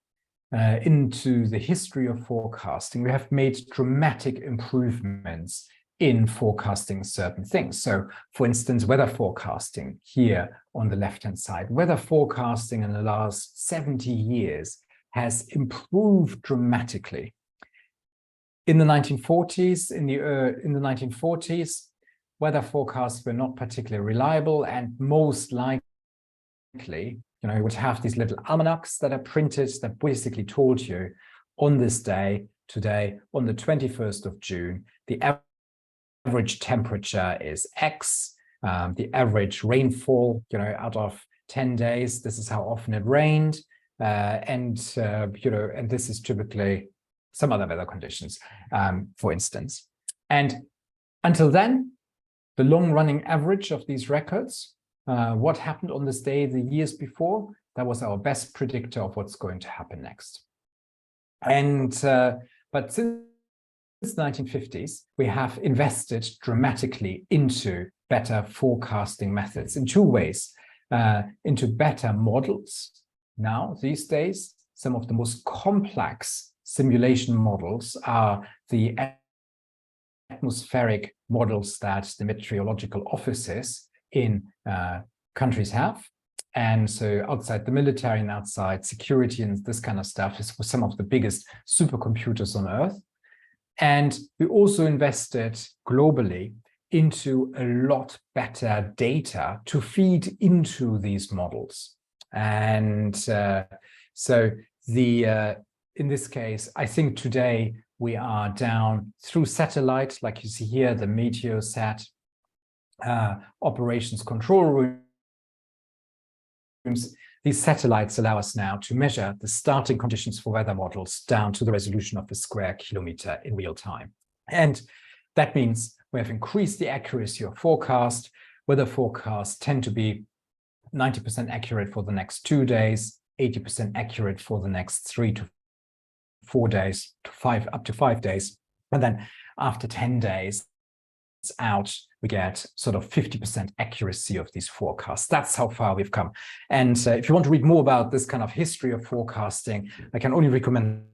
into the history of forecasting, we have made dramatic improvements in forecasting certain things. So, for instance, weather forecasting here on the left-hand side, weather forecasting in the last 70 years has improved dramatically. In the 1940s, in the 1940s, weather forecasts were not particularly reliable, and most likely, you would have these little almanacs that are printed that basically told you on this day, today, on the 21st of June, the average temperature is X, the average rainfall, out of 10 days, this is how often it rained, and this is typically some other weather conditions, for instance. And until then, the long-running average of these records, what happened on this day the years before, that was our best predictor of what's going to happen next. And but since the 1950s, we have invested dramatically into better forecasting methods in two ways, into better models. Now, these days, some of the most complex simulation models are the atmospheric models that the meteorological offices in countries have. And so outside the military and outside security and this kind of stuff is for some of the biggest supercomputers on Earth. And we also invested globally into a lot better data to feed into these models. And so in this case, I think today we are down through satellite, like you see here, the Meteosat operations control rooms. These satellites allow us now to measure the starting conditions for weather models down to the resolution of a square kilometer in real time. And that means we have increased the accuracy of forecast. Weather forecasts tend to be 90% accurate for the next 2 days, 80% accurate for the next 3 to 4 days, up to 5 days. And then after 10 days out, we get sort of 50% accuracy of these forecasts. That's how far we've come. And if you want to read more about this kind of history of forecasting, I can only recommend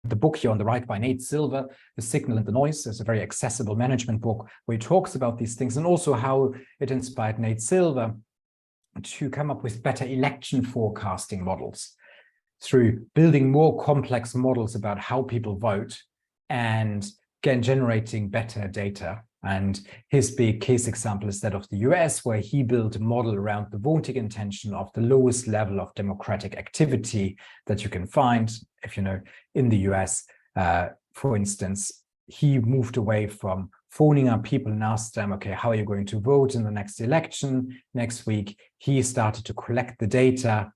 the book here on the right by Nate Silver, The Signal and the Noise. It's a very accessible management book where he talks about these things, and also how it inspired Nate Silver to come up with better election forecasting models through building more complex models about how people vote and again generating better data. And his big case example is that of the US, where he built a model around the voting intention of the lowest level of democratic activity that you can find. If you know, in the US, for instance, he moved away from phoning up people and asked them, okay, how are you going to vote in the next election next week? He started to collect the data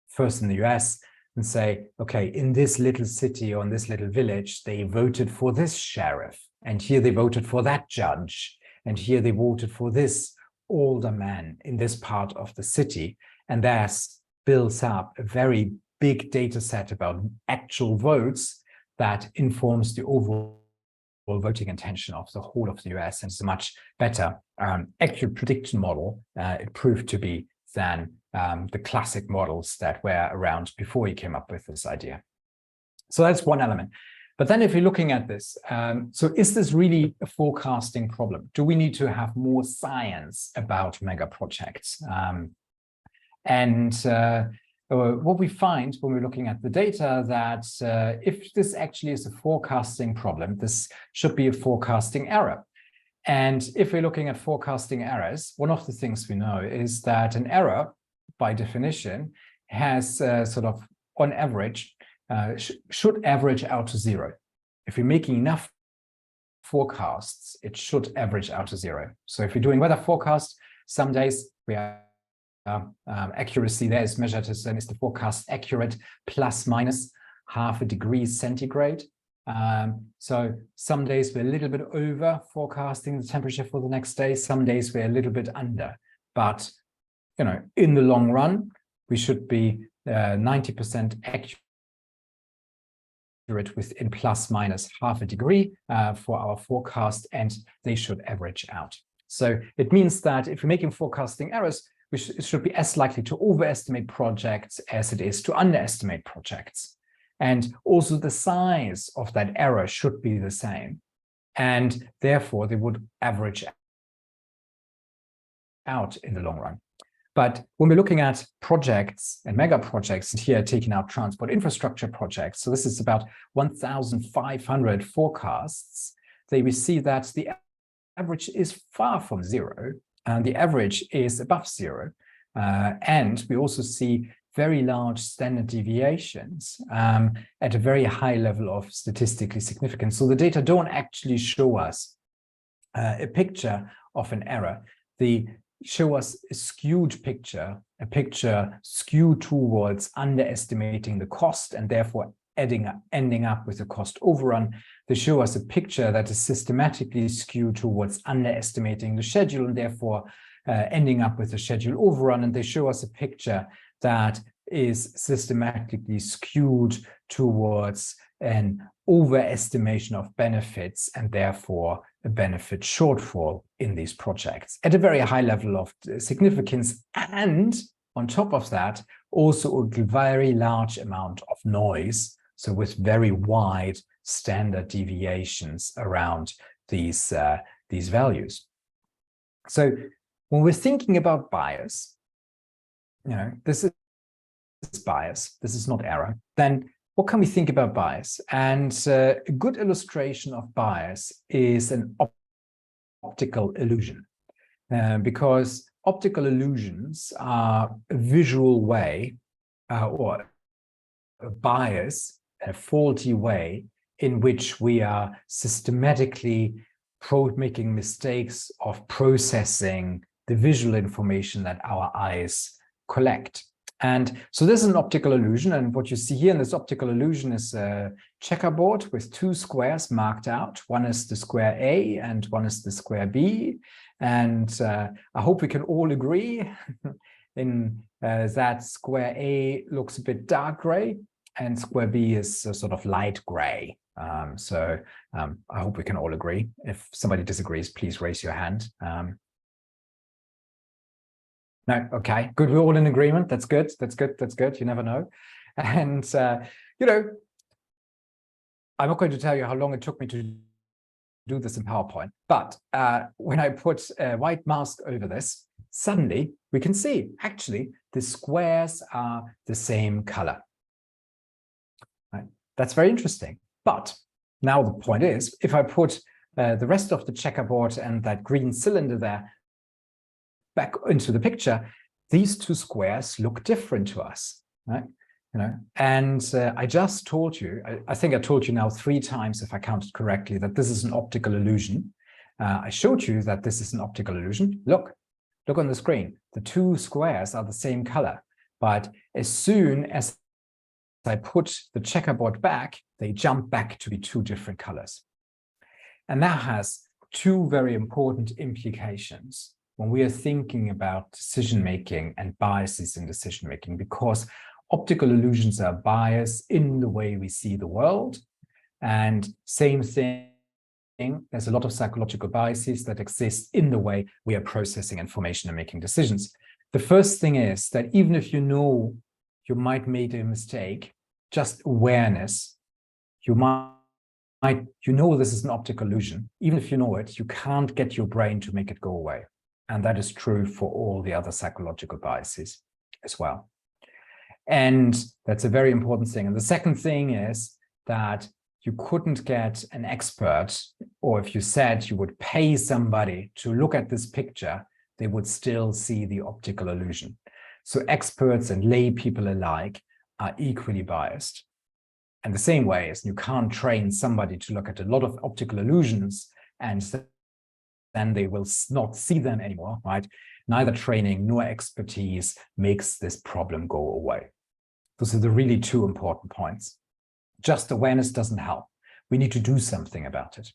first in the US and say, okay, in this little city or in this little village, they voted for this sheriff. And here they voted for that judge. And here they voted for this older man in this part of the city. And that builds up a very big data set about actual votes that informs the overall voting intention of the whole of the US. And it's a much better accurate prediction model, it proved to be, than the classic models that were around before he came up with this idea. So that's one element. But then if you're looking at this, so is this really a forecasting problem? Do we need to have more science about mega projects? What we find when we're looking at the data, that if this actually is a forecasting problem, this should be a forecasting error. And if we're looking at forecasting errors, one of the things we know is that an error, by definition, has sort of, on average, should average out to 0. If we're making enough forecasts, it should average out to 0. So if we're doing weather forecast, some days we are accuracy there is measured as, is the forecast accurate plus minus half a degree centigrade. So some days we're a little bit over forecasting the temperature for the next day. Some days we're a little bit under. But you know, in the long run, we should be 90% accurate within plus minus half a degree for our forecast, and they should average out. So it means that if we're making forecasting errors, it should be as likely to overestimate projects as it is to underestimate projects. And also the size of that error should be the same. And therefore, they would average out in the long run. But when we're looking at projects and mega projects, and here taking out transport infrastructure projects, so this is about 1,500 forecasts, we see that the average is far from 0, and the average is above 0. And we also see very large standard deviations at a very high level of statistical significance. So the data don't actually show us a picture of an error. They show us a skewed picture, a picture skewed towards underestimating the cost and therefore ending up with a cost overrun. They show us a picture that is systematically skewed towards underestimating the schedule and therefore ending up with a schedule overrun. And they show us a picture that is systematically skewed towards an overestimation of benefits and therefore a benefit shortfall in these projects at a very high level of significance. And on top of that, also a very large amount of noise. So with very wide standard deviations around these values. So when we're thinking about bias, this is bias, this is not error, then what can we think about bias? And a good illustration of bias is an optical illusion, because optical illusions are a visual way or a bias, a faulty way in which we are systematically making mistakes of processing the visual information that our eyes collect. And so this is an optical illusion, and what you see here in this optical illusion is a checkerboard with two squares marked out. One is the square A and one is the square B. And I hope we can all agree in that square A looks a bit dark gray and square B is sort of light gray. I hope we can all agree. If somebody disagrees, please raise your hand. No, okay, good. We're all in agreement. That's good. That's good. That's good. You never know. And, I'm not going to tell you how long it took me to do this in PowerPoint, but when I put a white mask over this, suddenly we can see actually the squares are the same color. Right? That's very interesting. But now the point is, if I put the rest of the checkerboard and that green cylinder there back into the picture, these two squares look different to us, right? And I just told you, I think I told you now 3 times, if I counted correctly, that this is an optical illusion. I showed you that this is an optical illusion. Look on the screen. The two squares are the same color, but as soon as I put the checkerboard back, they jump back to be 2 different colors. And that has 2 very important implications when we are thinking about decision-making and biases in decision-making, because optical illusions are bias in the way we see the world. And same thing, there's a lot of psychological biases that exist in the way we are processing information and making decisions. The first thing is that even if you know you might make a mistake, just awareness, you know this is an optical illusion. Even if you know it, you can't get your brain to make it go away. And that is true for all the other psychological biases as well. And that's a very important thing. And the second thing is that you couldn't get an expert, or if you said you would pay somebody to look at this picture, they would still see the optical illusion. So experts and lay people alike are equally biased. And the same way as you can't train somebody to look at a lot of optical illusions and then they will not see them anymore, right? Neither training nor expertise makes this problem go away. Those are the really 2 important points. Just awareness doesn't help. We need to do something about it.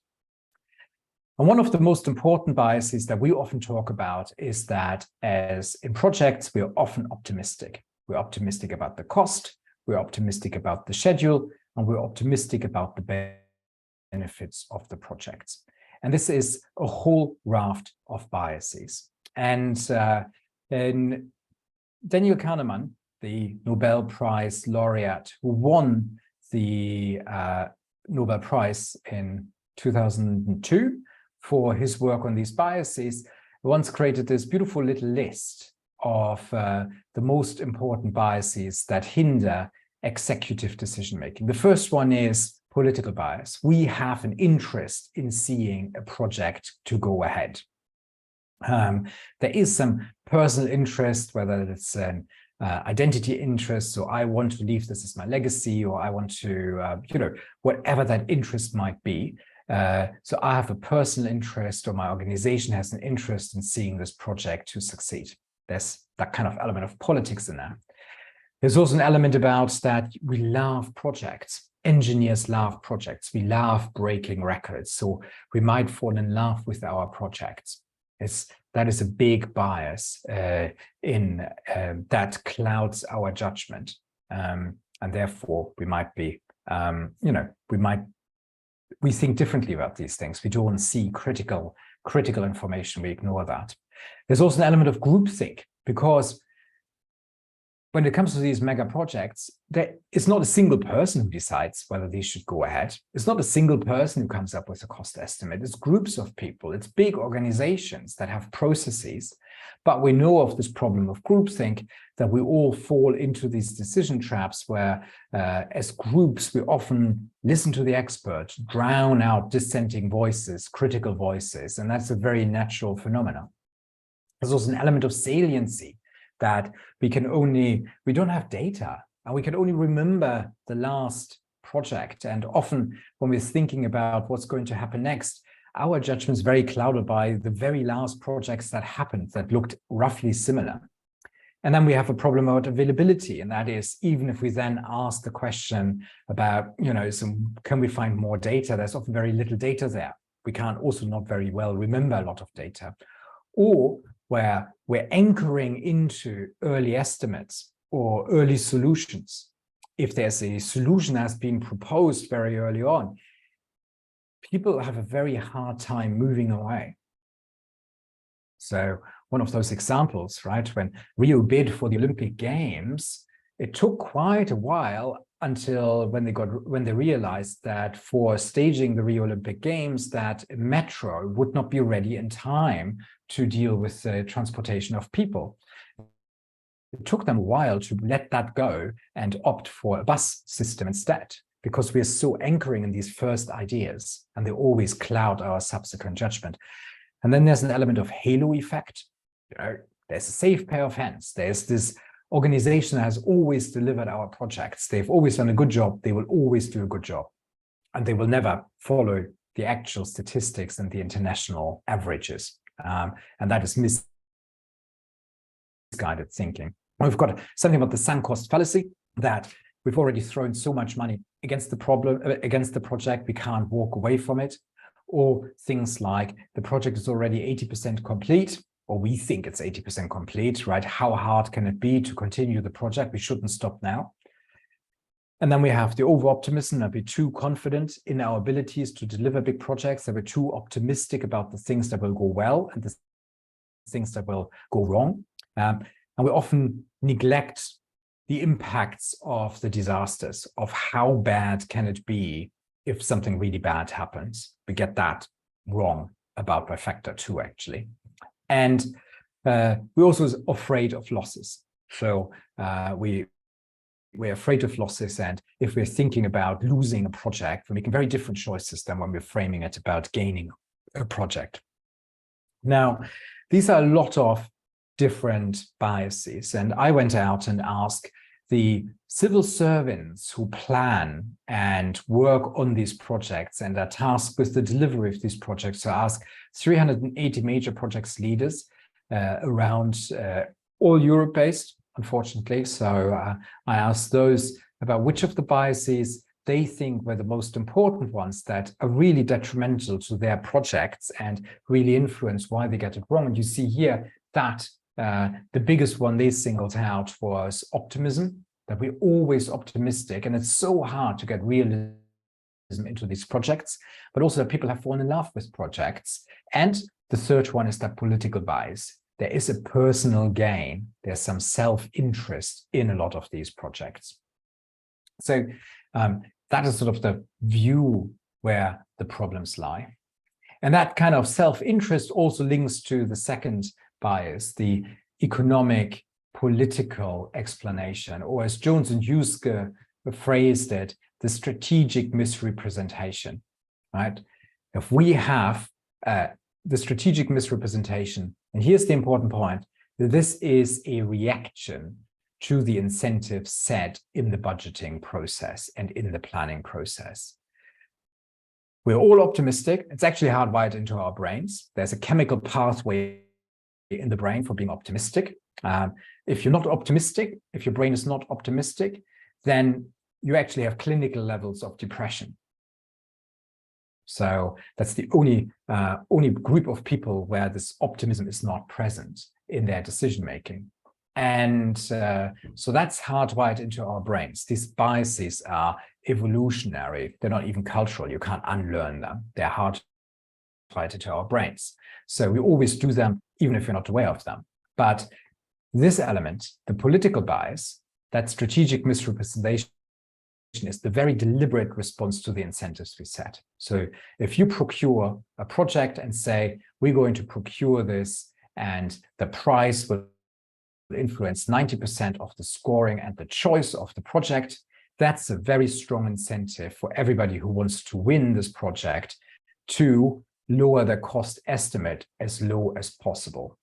And one of the most important biases that we often talk about is that as in projects, we are often optimistic. We're optimistic about the cost, we're optimistic about the schedule, and we're optimistic about the benefits of the projects. And this is a whole raft of biases. And Daniel Kahneman, the Nobel Prize laureate who won the Nobel Prize in 2002 for his work on these biases, once created this beautiful little list of the most important biases that hinder executive decision-making. The first one is political bias. We have an interest in seeing a project to go ahead. There is some personal interest, whether it's an identity interest, so I want to leave this as my legacy, or I want to, whatever that interest might be. So I have a personal interest, or my organization has an interest in seeing this project to succeed. There's that kind of element of politics in there. There's also an element about that we love projects. Engineers love projects. We love breaking records. So we might fall in love with our projects. That is a big bias that clouds our judgment. And therefore we might be, we think differently about these things. We don't see critical information. We ignore that. There's also an element of groupthink, because when it comes to these mega projects, it's not a single person who decides whether these should go ahead. It's not a single person who comes up with a cost estimate. It's groups of people. It's big organizations that have processes. But we know of this problem of groupthink, that we all fall into these decision traps where, as groups, we often listen to the expert, drown out dissenting voices, critical voices, and that's a very natural phenomenon. There's also an element of saliency, that we don't have data, and we can only remember the last project. And often when we're thinking about what's going to happen next, our judgment is very clouded by the very last projects that happened that looked roughly similar. And then we have a problem about availability, and that is, even if we then ask the question about, so can we find more data, there's often very little data there. We can't also not very well remember a lot of data. Or where we're anchoring into early estimates or early solutions. If there's a solution that's been proposed very early on, people have a very hard time moving away. So one of those examples, right, when Rio bid for the Olympic Games, it took quite a while until when they realized that for staging the Rio Olympic Games, that metro would not be ready in time to deal with the transportation of people. It took them a while to let that go and opt for a bus system instead, because we're so anchoring in these first ideas, and they always cloud our subsequent judgment. And then there's an element of halo effect. There's a safe pair of hands. There's this organization that has always delivered our projects. They've always done a good job. They will always do a good job. And they will never follow the actual statistics and the international averages. And that is misguided thinking. We've got something about the sunk cost fallacy, that we've already thrown so much money against the project, we can't walk away from it. Or things like the project is already 80% complete, or we think it's 80% complete, right? How hard can it be to continue the project? We shouldn't stop now. And then we have the over-optimism, that we're too confident in our abilities to deliver big projects, that we're too optimistic about the things that will go well and the things that will go wrong. And we often neglect the impacts of the disasters, of how bad can it be if something really bad happens. We get that wrong about by factor 2, actually. And we're also afraid of losses. So we're afraid of losses, and if we're thinking about losing a project, we're making very different choices than when we're framing it about gaining a project. Now, these are a lot of different biases, and I went out and asked the civil servants who plan and work on these projects and are tasked with the delivery of these projects. So I asked 380 major projects leaders around all Europe-based, unfortunately. So I asked those about which of the biases they think were the most important ones that are really detrimental to their projects and really influence why they get it wrong. And you see here that the biggest one they singled out was optimism, that we're always optimistic, and it's so hard to get realism into these projects, but also that people have fallen in love with projects. And the third one is that political bias. There is a personal gain. There's some self-interest in a lot of these projects. So that is sort of the view where the problems lie. And that kind of self-interest also links to the second bias, the economic political explanation, or as Jones and Yuske phrased it, the strategic misrepresentation, right? If we have the strategic misrepresentation, and here's the important point, this is a reaction to the incentives set in the budgeting process and in the planning process. We're all optimistic. It's actually hardwired into our brains. There's a chemical pathway in the brain for being optimistic. If you're not optimistic, if your brain is not optimistic, then you actually have clinical levels of depression. So that's the only group of people where this optimism is not present in their decision making. And so that's hardwired into our brains. These biases are evolutionary. They're not even cultural. You can't unlearn them. They're hardwired into our brains. So we always do them, even if you're not aware of them. But this element, the political bias, that strategic misrepresentation is the very deliberate response to the incentives we set. So if you procure a project and say, we're going to procure this and the price will influence 90% of the scoring and the choice of the project, that's a very strong incentive for everybody who wants to win this project to lower their cost estimate as low as possible,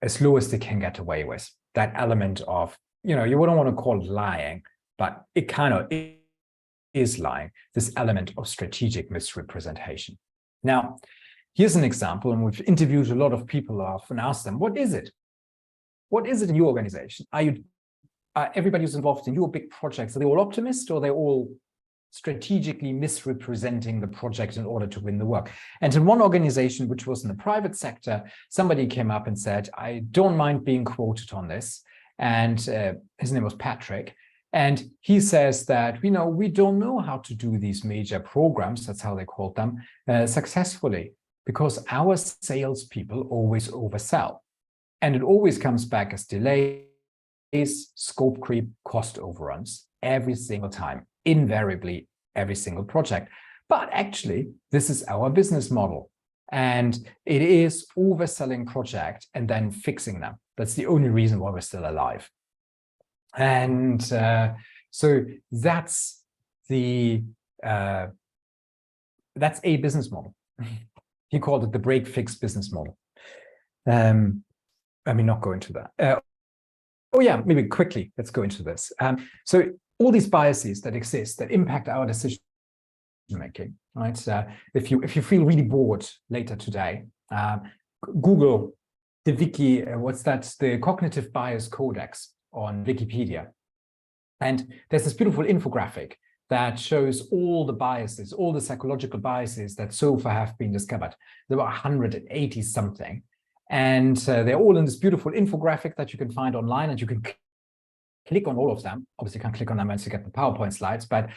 as low as they can get away with. That element of, you wouldn't want to call it lying, but it kind of is lying, this element of strategic misrepresentation. Now, here's an example, and we've interviewed a lot of people and asked them, what is it? What is it in your organization? Are everybody who's involved in your big projects, are they all optimists, or are they all strategically misrepresenting the project in order to win the work? And in one organization, which was in the private sector, somebody came up and said, I don't mind being quoted on this. And his name was Patrick. And he says that, we don't know how to do these major programs, that's how they called them, successfully, because our salespeople always oversell. And it always comes back as delays, scope creep, cost overruns, every single time, invariably every single project. But actually, this is our business model. And it is overselling project and then fixing them. That's the only reason why we're still alive. And so that's a business model. He called it the break-fix business model. I mean, not go into that. Oh yeah, maybe quickly, let's go into this. So all these biases that exist that impact our decision making, right? If you feel really bored later today, Google the wiki, the Cognitive Bias Codex on Wikipedia. And there's this beautiful infographic that shows all the biases, all the psychological biases that so far have been discovered. There were 180 something. And they're all in this beautiful infographic that you can find online, and you can click on all of them. Obviously, you can't click on them once you get the PowerPoint slides, but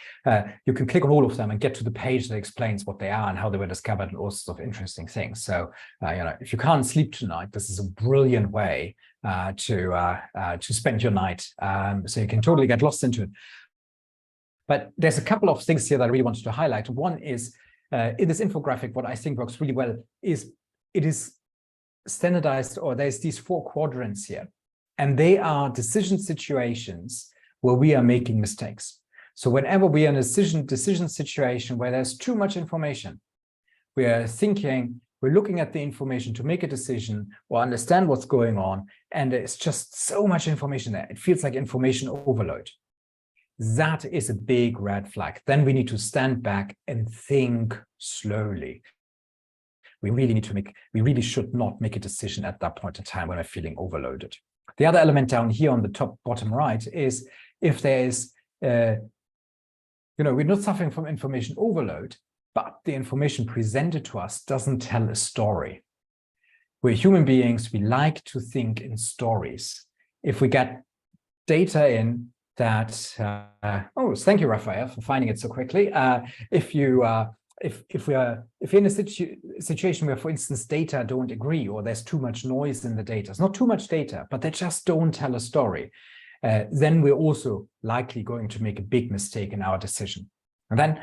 you can click on all of them and get to the page that explains what they are and how they were discovered and all sorts of interesting things. So, if you can't sleep tonight, this is a brilliant way to spend your night. So you can totally get lost into it. But there's a couple of things here that I really wanted to highlight. One is in this infographic, what I think works really well is it is standardized, or there's these 4 quadrants here, and they are decision situations where we are making mistakes. So whenever we are in a decision situation where there's too much information, we are thinking, we're looking at the information to make a decision or understand what's going on, and there's just so much information there. It feels like information overload. That is a big red flag. Then we need to stand back and think slowly. We really should not make a decision at that point in time when we're feeling overloaded. The other element down here on the top bottom right is if there is, we're not suffering from information overload, but the information presented to us doesn't tell a story. We're human beings, we like to think in stories. If we get data in that, thank you, Raphael, for finding it so quickly. If you're in a situation where, for instance, data don't agree, or there's too much noise in the data, it's not too much data, but they just don't tell a story, then we're also likely going to make a big mistake in our decision. And then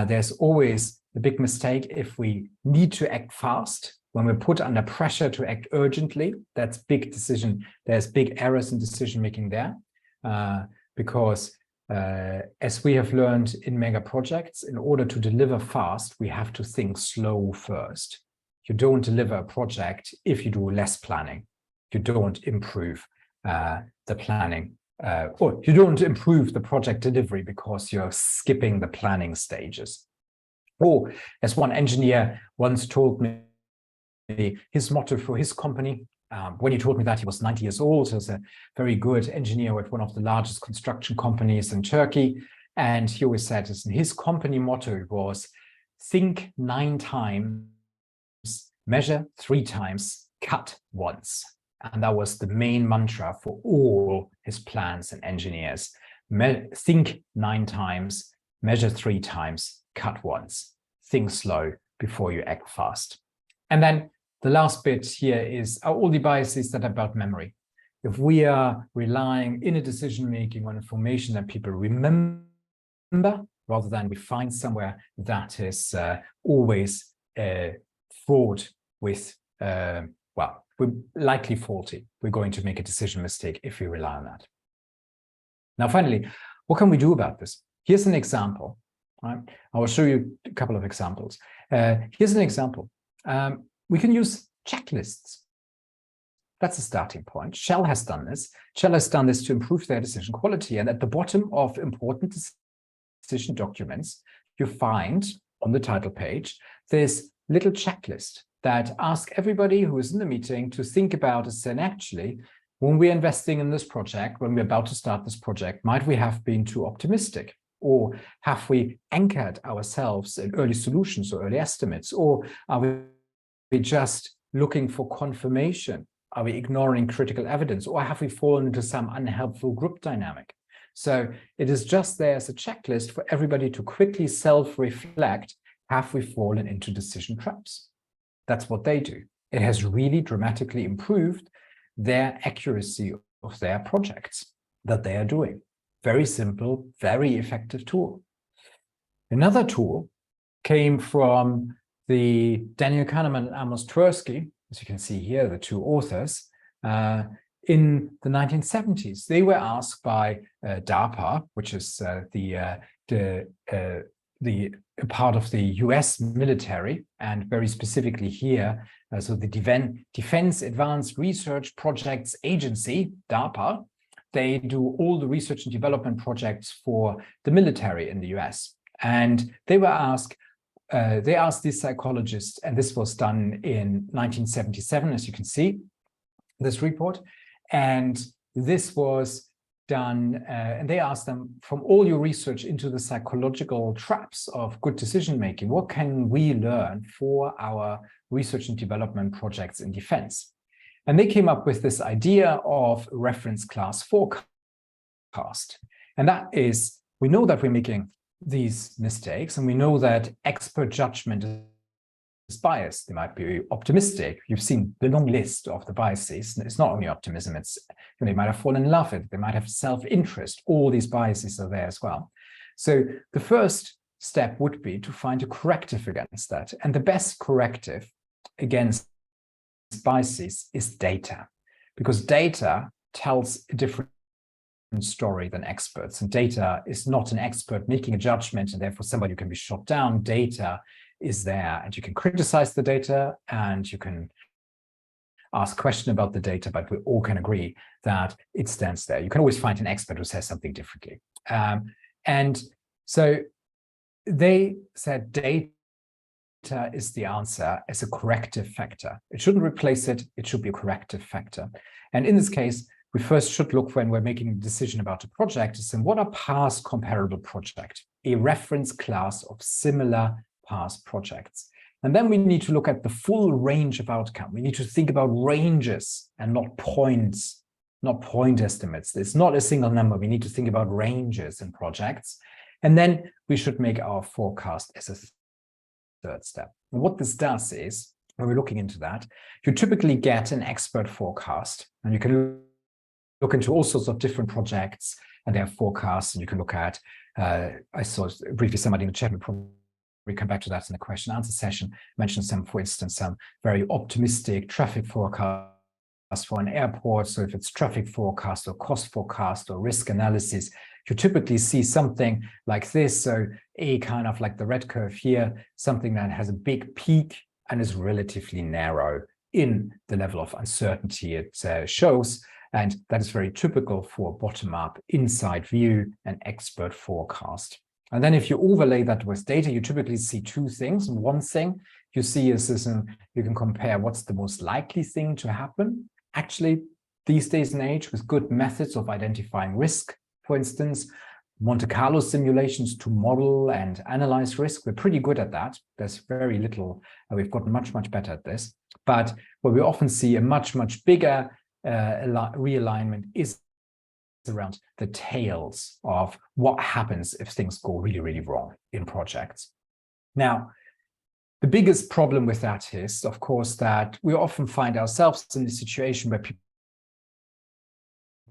there's always the big mistake if we need to act fast, when we're put under pressure to act urgently. That's big decision. There's big errors in decision making there, because as we have learned in mega projects, in order to deliver fast, we have to think slow first. You don't deliver a project if you do less planning. You don't improve the planning, or you don't improve the project delivery because you're skipping the planning stages. Or, as one engineer once told me, his motto for his company, when he told me that, he was 90 years old. He was a very good engineer with one of the largest construction companies in Turkey. And he always said this, and his company motto was, think 9 times, measure 3 times, cut once. And that was the main mantra for all his plans and engineers. Think 9 times, measure 3 times, cut once. Think slow before you act fast. And then the last bit here is all the biases that are about memory. if we are relying in a decision-making on information that people remember, rather than we find somewhere that is always fraught with, well, we're likely faulty. We're going to make a decision mistake if we rely on that. Now, finally, what can we do about this? Here's an example. Right? I will show you a couple of examples. Here's an example. We can use checklists. That's a starting point. Shell has done this. Shell has done this to improve their decision quality. And at the bottom of important decision documents, you find on the title page this little checklist that asks everybody who is in the meeting to think about and say, actually, when we're investing in this project, when we're about to start this project, might we have been too optimistic? Or have we anchored ourselves in early solutions or early estimates? Or are we just looking for confirmation? Are we ignoring critical evidence? Or have we fallen into some unhelpful group dynamic? So it is just there as a checklist for everybody to quickly self-reflect, have we fallen into decision traps? That's what they do. It has really dramatically improved their accuracy of their projects that they are doing. Very simple, very effective tool. Another tool came from the Daniel Kahneman and Amos Tversky, as you can see here, the two authors, in the 1970s. They were asked by DARPA, which is the part of the US military, and very specifically here, so the Defense Advanced Research Projects Agency, DARPA. They do all the research and development projects for the military in the US. And they were asked, they asked these psychologists, and this was done in 1977, as you can see, this report. And this was done, and they asked them, from all your research into the psychological traps of good decision-making, what can we learn for our research and development projects in defense? And they came up with this idea of reference class forecast. And that is, we know that we're making these mistakes, and we know that expert judgment is biased. They might be optimistic. You've seen the long list of the biases. It's not only optimism, it's, they might have fallen in love with it. They might have self-interest. All these biases are there as well. So the first step would be to find a corrective against that. And the best corrective against biases is data, because data tells a different story than experts, and data is not an expert making a judgment and therefore somebody who can be shot down. Data is there, and you can criticize the data and you can ask questions about the data, but we all can agree that it stands there. You can always find an expert who says something differently. And so they said data is the answer as a corrective factor. It shouldn't replace it, it should be a corrective factor. And in this case, we first should look, when we're making a decision about a project, is in what are past comparable projects, a reference class of similar past projects. And then we need to look at the full range of outcome. We need to think about ranges and not points, not point estimates. It's not a single number. We need to think about ranges in projects. And then we should make our forecast as a third step. And what this does is, when we're looking into that, you typically get an expert forecast, and you can look into all sorts of different projects and their forecasts, and you can look at, I saw briefly somebody in the chat, we'll probably come back to that in the question and answer session, mentioned some, for instance, some very optimistic traffic forecast for an airport. So if it's traffic forecast or cost forecast or risk analysis, you typically see something like this. So a kind of like the red curve here, something that has a big peak and is relatively narrow in the level of uncertainty it shows. And that is very typical for bottom-up inside view and expert forecast. And then if you overlay that with data, you typically see two things. And one thing you see is this, you can compare what's the most likely thing to happen. Actually, these days and age, with good methods of identifying risk, for instance, Monte Carlo simulations to model and analyze risk, we're pretty good at that. There's very little, we've gotten much, much better at this. But where we often see a much, much bigger realignment is around the tails of what happens if things go really, really wrong in projects. Now, the biggest problem with that is, of course, that we often find ourselves in a situation where people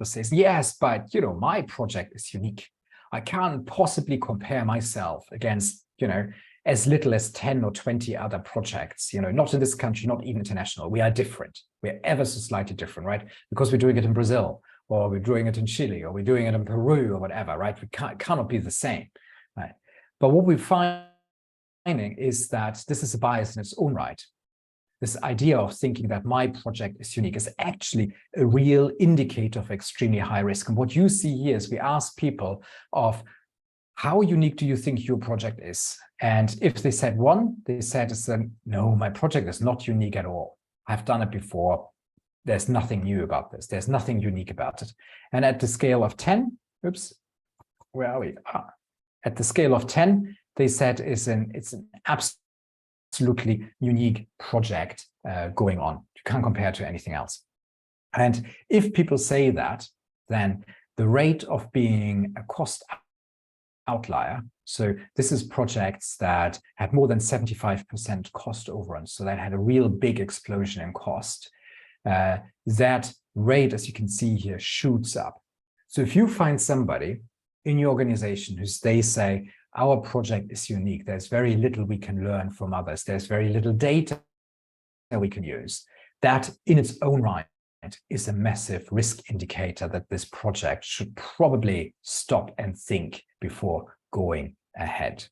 says, yes, but, you know, my project is unique. I can't possibly compare myself against, you know, as little as 10 or 20 other projects, you know, not in this country, not even international. We are different. We're ever so slightly different, right? Because we're doing it in Brazil, or we're doing it in Chile, or we're doing it in Peru, or whatever, right? We cannot be the same, right? But what we're finding is that this is a bias in its own right. This idea of thinking that my project is unique is actually a real indicator of extremely high risk. And what you see here is we ask people of how unique do you think your project is? And if they said 1, they said, no, my project is not unique at all. I've done it before. There's nothing new about this. There's nothing unique about it. And at the scale of 10, oops, where are we? At the scale of 10, they said it's an absolutely unique project going on. You can't compare it to anything else. And if people say that, then the rate of being a cost outlier, so this is projects that had more than 75% cost overruns, so that had a real big explosion in cost, that rate, as you can see here, shoots up. So if you find somebody in your organization who they say, our project is unique, there's very little we can learn from others, there's very little data that we can use, that in its own right is a massive risk indicator that this project should probably stop and think before going ahead.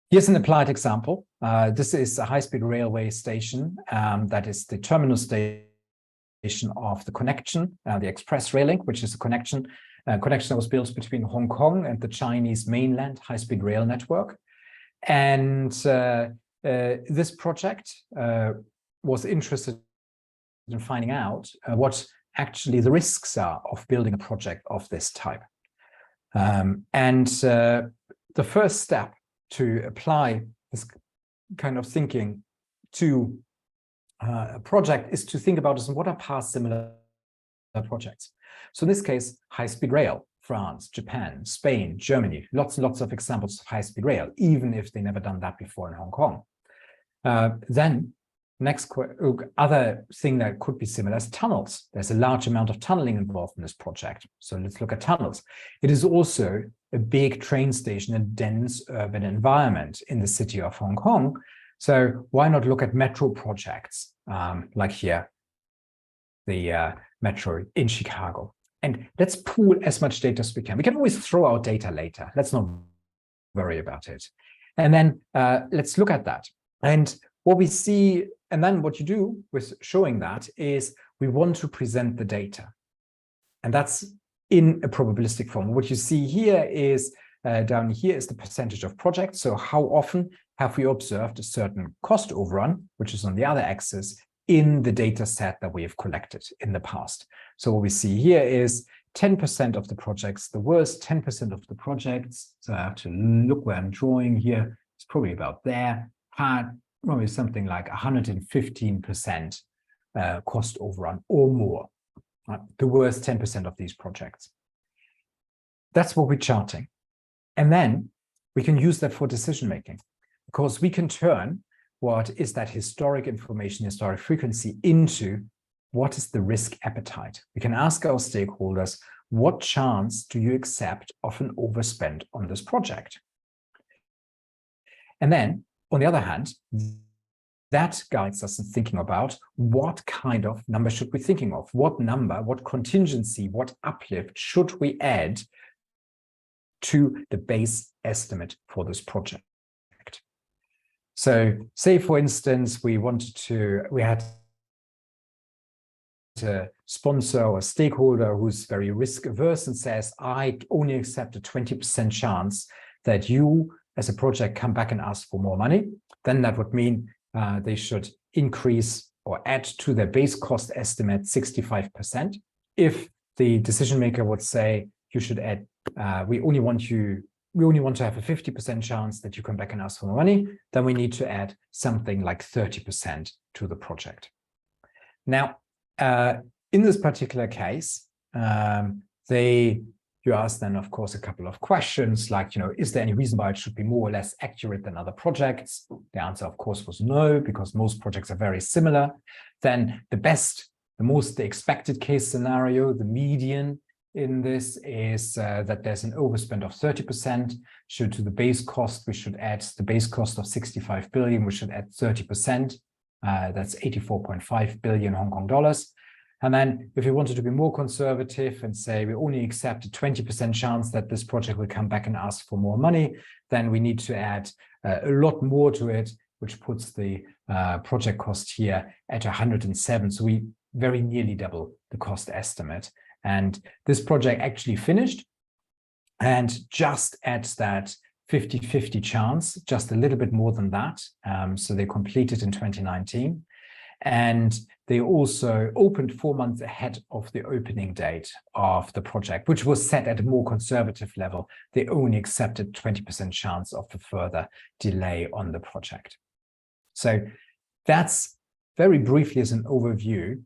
Here's an applied example. This is a high-speed railway station that is the terminal station of the connection, the express rail link, which is a connection that was built between Hong Kong and the Chinese mainland high-speed rail network. And this project was interested in finding out what actually the risks are of building a project of this type. The first step to apply this kind of thinking to a project is to think about what are past similar projects. So in this case, high-speed rail, France, Japan, Spain, Germany, lots and lots of examples of high-speed rail, even if they never done that before in Hong Kong. Then next other thing that could be similar is tunnels. There's a large amount of tunneling involved in this project. So let's look at tunnels. It is also a big train station in a dense urban environment in the city of Hong Kong. So why not look at metro projects like here, the metro in Chicago. And let's pool as much data as we can. We can always throw out data later. Let's not worry about it. And then let's look at that. And what we see, and then what you do with showing that is we want to present the data. And that's in a probabilistic form. What you see here is, down here is the percentage of projects. So how often have we observed a certain cost overrun, which is on the other axis, in the data set that we have collected in the past. So what we see here is 10% of the projects, the worst 10% of the projects. So I have to look where I'm drawing here. It's probably about there. Had probably something like 115% cost overrun or more. Right? The worst 10% of these projects. That's what we're charting. And then we can use that for decision making, because we can turn what is that historic information, historic frequency, into what is the risk appetite. We can ask our stakeholders, what chance do you accept of an overspend on this project? And then, on the other hand, that guides us in thinking about what kind of number should we be thinking of? What number, what contingency, what uplift should we add to the base estimate for this project? So say, for instance, we had to sponsor a stakeholder who's very risk averse and says, I only accept a 20% chance that you as a project come back and ask for more money. Then that would mean they should increase or add to their base cost estimate 65%. If the decision maker would say, you should add, we only want to have a 50% chance that you come back and ask for more money, then we need to add something like 30% to the project. Now, in this particular case, you ask then, of course, a couple of questions like, is there any reason why it should be more or less accurate than other projects? The answer, of course, was no, because most projects are very similar. Then the best the expected case scenario, the median in this is that there's an overspend of 30%. So to the base cost, we should add the base cost of 65 billion, we should add 30%. That's 84.5 billion Hong Kong dollars. And then if we wanted to be more conservative and say we only accept a 20% chance that this project will come back and ask for more money, then we need to add a lot more to it, which puts the project cost here at 107. So we very nearly double the cost estimate. And this project actually finished, and just at that 50-50 chance, just a little bit more than that. So they completed in 2019. And they also opened 4 months ahead of the opening date of the project, which was set at a more conservative level. They only accepted 20% chance of a further delay on the project. So that's very briefly as an overview,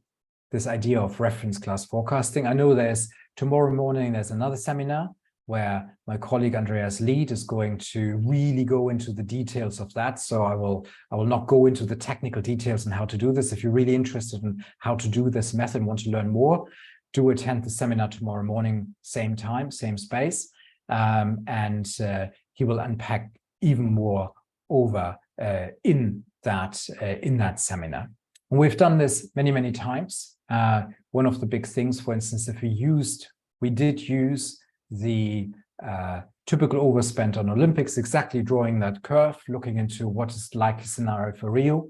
this idea of reference class forecasting. I know tomorrow morning, there's another seminar where my colleague Andreas Lied is going to really go into the details of that. So I will not go into the technical details on how to do this. If you're really interested in how to do this method and want to learn more, do attend the seminar tomorrow morning, same time, same space. And he will unpack even more over in that seminar. And we've done this many, many times. One of the big things, for instance, if we did use the typical overspend on Olympics, exactly drawing that curve, looking into what is likely scenario for Rio.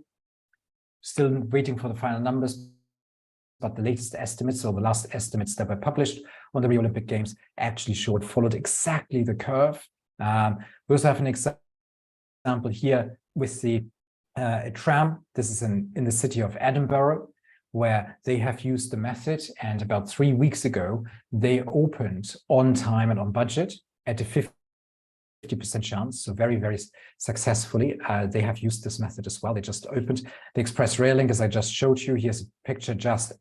Still waiting for the final numbers, but the latest estimates, or the last estimates that were published on the Rio Olympic Games, actually followed exactly the curve. We also have an example here with the tram. This is in the city of Edinburgh, where they have used the method, and about 3 weeks ago, they opened on time and on budget at a 50% chance, so very, very successfully. They have used this method as well. They just opened the express rail link, as I just showed you. Here's a picture just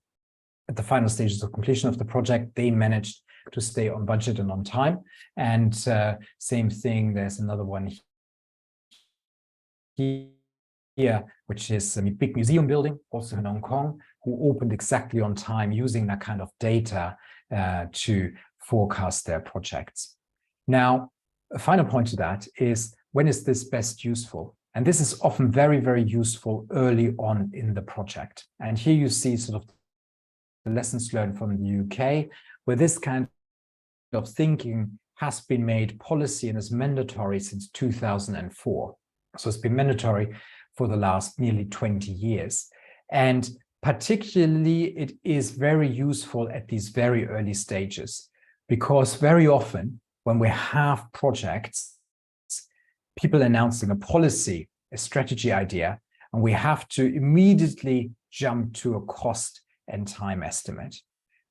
at the final stages of completion of the project. They managed to stay on budget and on time. And same thing, there's another one here, which is a big museum building, also in Hong Kong, who opened exactly on time using that kind of data to forecast their projects. Now, a final point to that is, when is this best useful? And this is often very, very useful early on in the project. And here you see sort of the lessons learned from the UK, where this kind of thinking has been made policy and is mandatory since 2004. So it's been mandatory for the last nearly 20 years. And particularly, it is very useful at these very early stages, because very often when we have projects, people announcing a policy, a strategy idea, and we have to immediately jump to a cost and time estimate.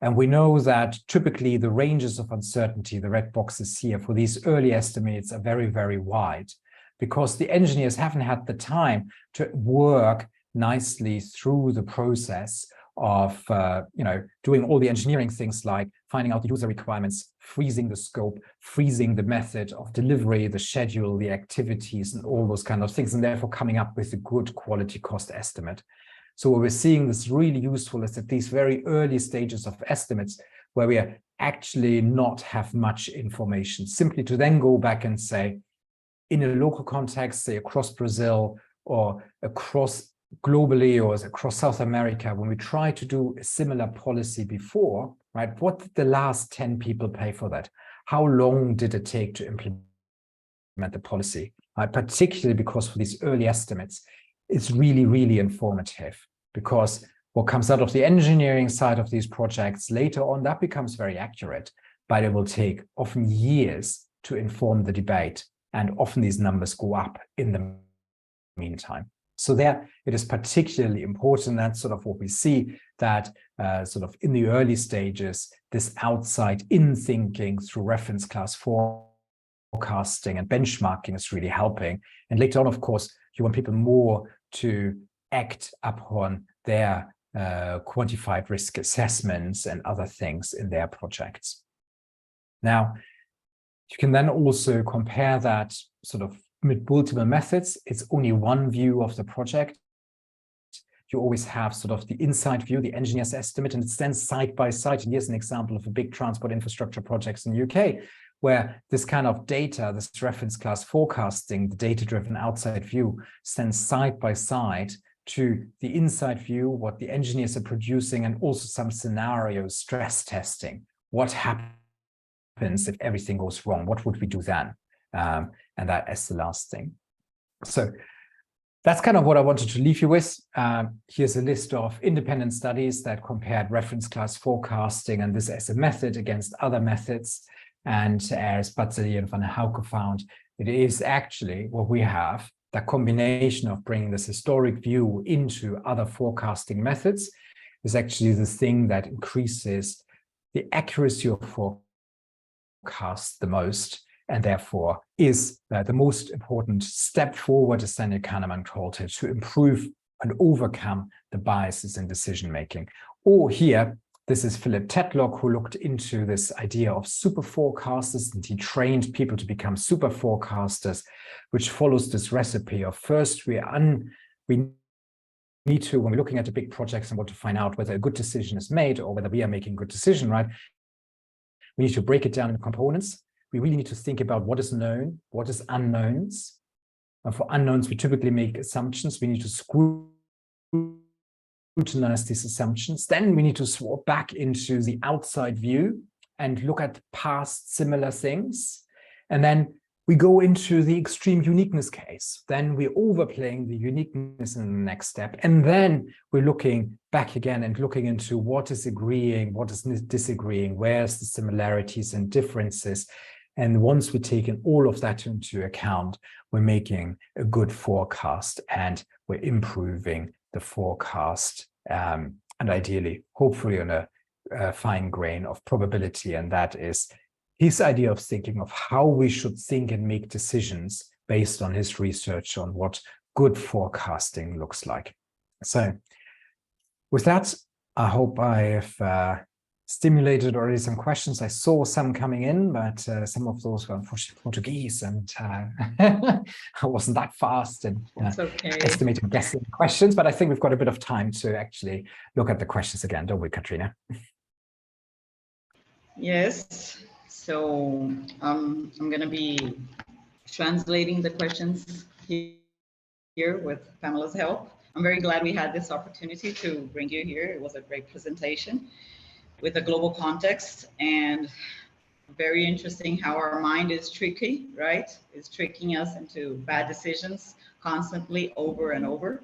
And we know that typically the ranges of uncertainty, the red boxes here for these early estimates, are very, very wide, because the engineers haven't had the time to work nicely through the process of doing all the engineering things like finding out the user requirements, freezing the scope, freezing the method of delivery, the schedule, the activities, and all those kind of things, and therefore coming up with a good quality cost estimate. So what we're seeing that's really useful is at these very early stages of estimates, where we actually not have much information, simply to then go back and say, in a local context, say across Brazil or across globally or across South America, when we try to do a similar policy before, right? What did the last 10 people pay for that? How long did it take to implement the policy? Particularly because for these early estimates, it's really, really informative, because what comes out of the engineering side of these projects later on, that becomes very accurate, but it will take often years to inform the debate. And often these numbers go up in the meantime. So there, it is particularly important. That's sort of what we see, that sort of in the early stages, this outside-in thinking through reference class forecasting and benchmarking is really helping. And later on, of course, you want people more to act upon their quantified risk assessments and other things in their projects. Now, you can then also compare that sort of with multiple methods. It's only one view of the project. you always have sort of the inside view, the engineer's estimate, and it's then side by side. And here's an example of a big transport infrastructure projects in the UK, where this kind of data, this reference class forecasting, the data-driven outside view, stands side by side to the inside view, what the engineers are producing, and also some scenarios, stress testing. What happens if everything goes wrong? What would we do then? And that is the last thing. So that's kind of what I wanted to leave you with. Here's a list of independent studies that compared reference class forecasting and this as a method against other methods. And as Batzeli and Van Hauke found, it is actually what we have. The combination of bringing this historic view into other forecasting methods is actually the thing that increases the accuracy of forecasts the most, and therefore is the most important step forward, as Daniel Kahneman called it, to improve and overcome the biases in decision-making. Or here, this is Philip Tetlock, who looked into this idea of super forecasters, and he trained people to become super forecasters, which follows this recipe of first we need to, when we're looking at the big projects and want to find out whether a good decision is made or whether we are making a good decision, right? We need to break it down into components. We really need to think about what is known, what is unknowns. And for unknowns, we typically make assumptions. We need to scrutinize these assumptions. Then we need to swap back into the outside view and look at past similar things. And then we go into the extreme uniqueness case. Then we're overplaying the uniqueness in the next step. And then we're looking back again and looking into what is agreeing, what is disagreeing, where's the similarities and differences. And once we've taken all of that into account, we're making a good forecast and we're improving the forecast and ideally, hopefully on a fine grain of probability. And that is his idea of thinking of how we should think and make decisions based on his research on what good forecasting looks like. So with that, I hope I have stimulated already some questions. I saw some coming in, but some of those were unfortunately Portuguese, and I wasn't that fast in estimating, guessing questions, but I think we've got a bit of time to actually look at the questions again, don't we, Katrina? Yes, so I'm going to be translating the questions here with Pamela's help. I'm very glad we had this opportunity to bring you here. It was a great presentation with a global context, and very interesting how our mind is tricky, right? It's tricking us into bad decisions constantly over and over.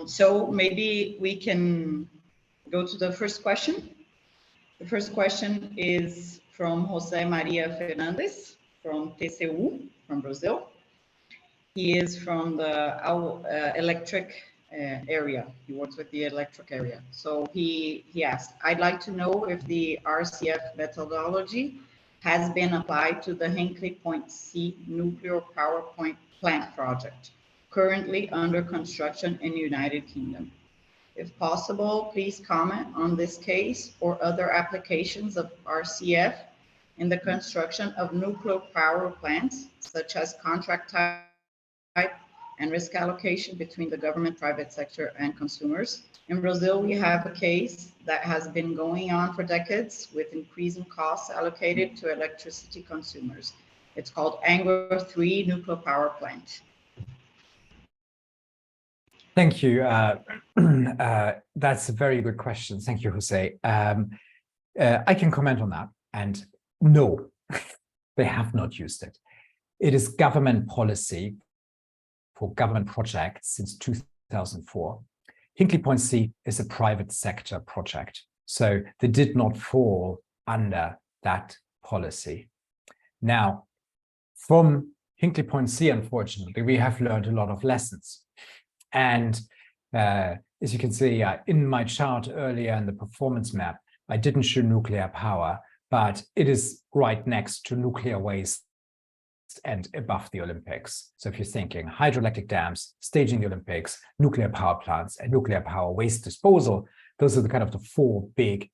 So maybe we can go to the first question. The first question is from Jose Maria Fernandes from TCU, from Brazil. He is from the electric area. He works with the electric area. So he asked, I'd like to know if the RCF methodology has been applied to the Hinkley Point C nuclear power plant project, currently under construction in the United Kingdom. If possible, please comment on this case or other applications of RCF in the construction of nuclear power plants, such as contract type and risk allocation between the government, private sector, and consumers. In Brazil, we have a case that has been going on for decades with increasing costs allocated to electricity consumers. It's called Angra 3 nuclear power plant. Thank you. That's a very good question. Thank you, Jose. I can comment on that. And no, they have not used it. It is government policy for government projects since 2004. Hinkley Point C is a private sector project, so they did not fall under that policy. Now, from Hinkley Point C, unfortunately, we have learned a lot of lessons. And as you can see in my chart earlier in the performance map, I didn't show nuclear power, but it is right next to nuclear waste and above the Olympics. So if you're thinking hydroelectric dams, staging the Olympics, nuclear power plants, and nuclear power waste disposal, those are the kind of the four big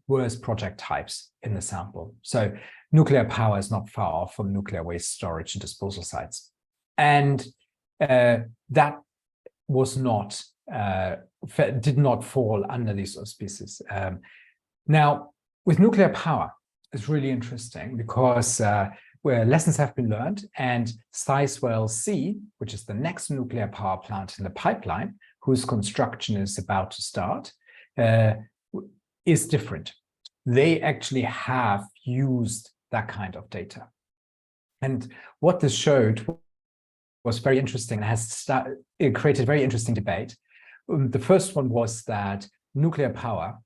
worst project types in the sample. So nuclear power is not far off from nuclear waste storage and disposal sites. And that was not did not fall under these auspices. Now, with nuclear power, it's really interesting because where lessons have been learned, and Sizewell C, which is the next nuclear power plant in the pipeline, whose construction is about to start, is different. They actually have used that kind of data. And what this showed was very interesting and it created very interesting debate. The first one was that nuclear power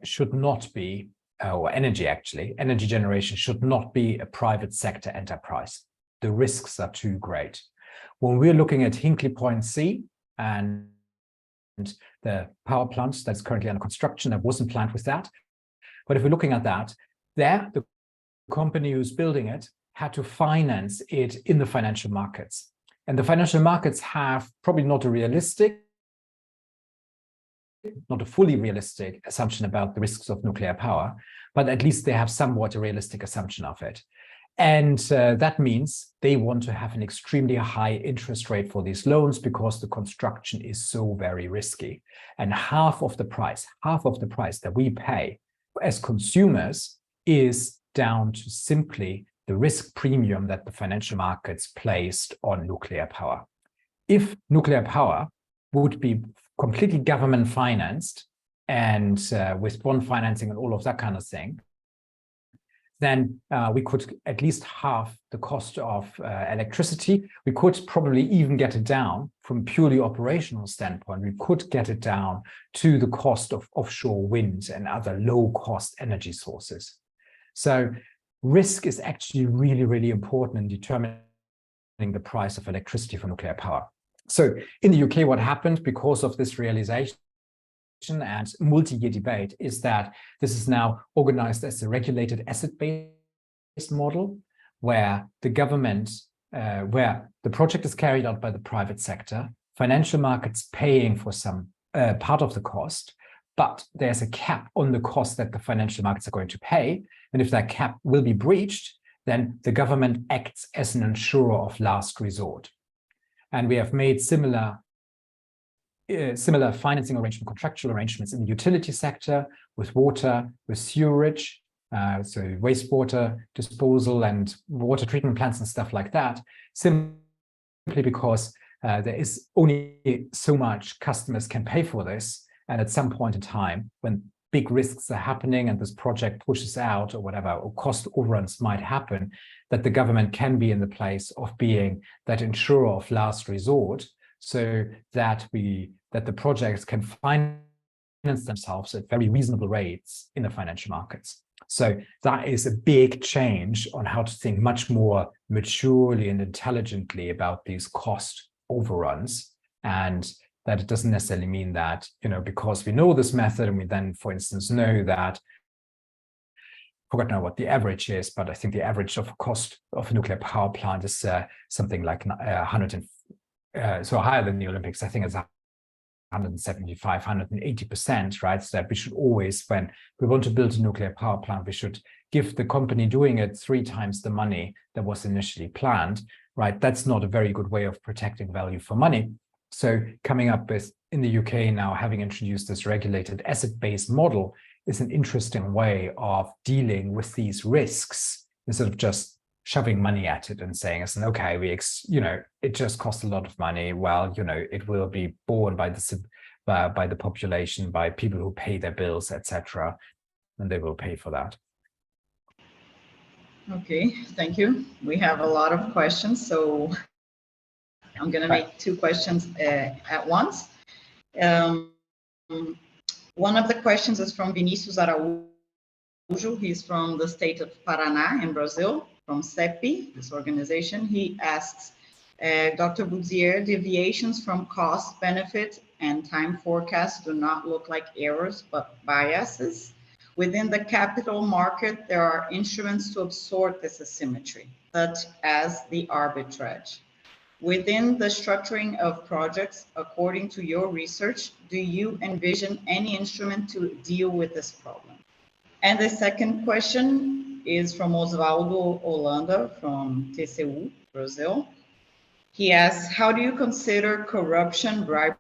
should not be, or energy generation should not be a private sector enterprise. The risks are too great. When we're looking at Hinkley Point C and the power plant that's currently under construction, that wasn't planned with that. But if we're looking at that, the company who's building it had to finance it in the financial markets. And the financial markets have probably not a fully realistic assumption about the risks of nuclear power, but at least they have somewhat a realistic assumption of it. And that means they want to have an extremely high interest rate for these loans because the construction is so very risky. And half of the price that we pay as consumers is down to simply the risk premium that the financial markets placed on nuclear power. If nuclear power would be completely government financed and with bond financing and all of that kind of thing, then we could at least halve the cost of electricity. We could probably even get it down from a purely operational standpoint. We could get it down to the cost of offshore wind and other low-cost energy sources. So risk is actually really, really important in determining the price of electricity for nuclear power. So in the UK, what happened because of this realization and multi-year debate is that this is now organized as a regulated asset-based model where the government, where the project is carried out by the private sector, financial markets paying for some part of the cost, but there's a cap on the cost that the financial markets are going to pay. And if that cap will be breached, then the government acts as an insurer of last resort. And we have made similar financing arrangement, contractual arrangements in the utility sector with water, with sewerage, so wastewater disposal and water treatment plants and stuff like that, simply because there is only so much customers can pay for this. And at some point in time, when big risks are happening and this project pushes out or whatever, or cost overruns might happen, that the government can be in the place of being that insurer of last resort, so that the projects can finance themselves at very reasonable rates in the financial markets. So that is a big change on how to think much more maturely and intelligently about these cost overruns, and that it doesn't necessarily mean that, because we know this method and we then, for instance, know that, I forgot now what the average is, but I think the average of cost of a nuclear power plant is something like 100 so higher than the Olympics. I think it's 175, 180%, right? So that we should always, when we want to build a nuclear power plant, we should give the company doing it 3 times the money that was initially planned, right? That's not a very good way of protecting value for money. So coming up with, in the UK now, having introduced this regulated asset-based model is an interesting way of dealing with these risks instead of just shoving money at it and saying, okay, it just costs a lot of money. Well, it will be borne by the population, by people who pay their bills, etc., and they will pay for that. Okay, thank you. We have a lot of questions, so I'm going to make 2 questions at once. One of the questions is from Vinicius Araújo. He's from the state of Paraná in Brazil, from CEPI, this organization. He asks, Dr. Boudier, deviations from cost, benefit, and time forecasts do not look like errors, but biases. Within the capital market, there are instruments to absorb this asymmetry, such as the arbitrage. Within the structuring of projects, according to your research, do you envision any instrument to deal with this problem? And the second question is from Osvaldo Holanda from TCU, Brazil. He asks, how do you consider corruption, bribery,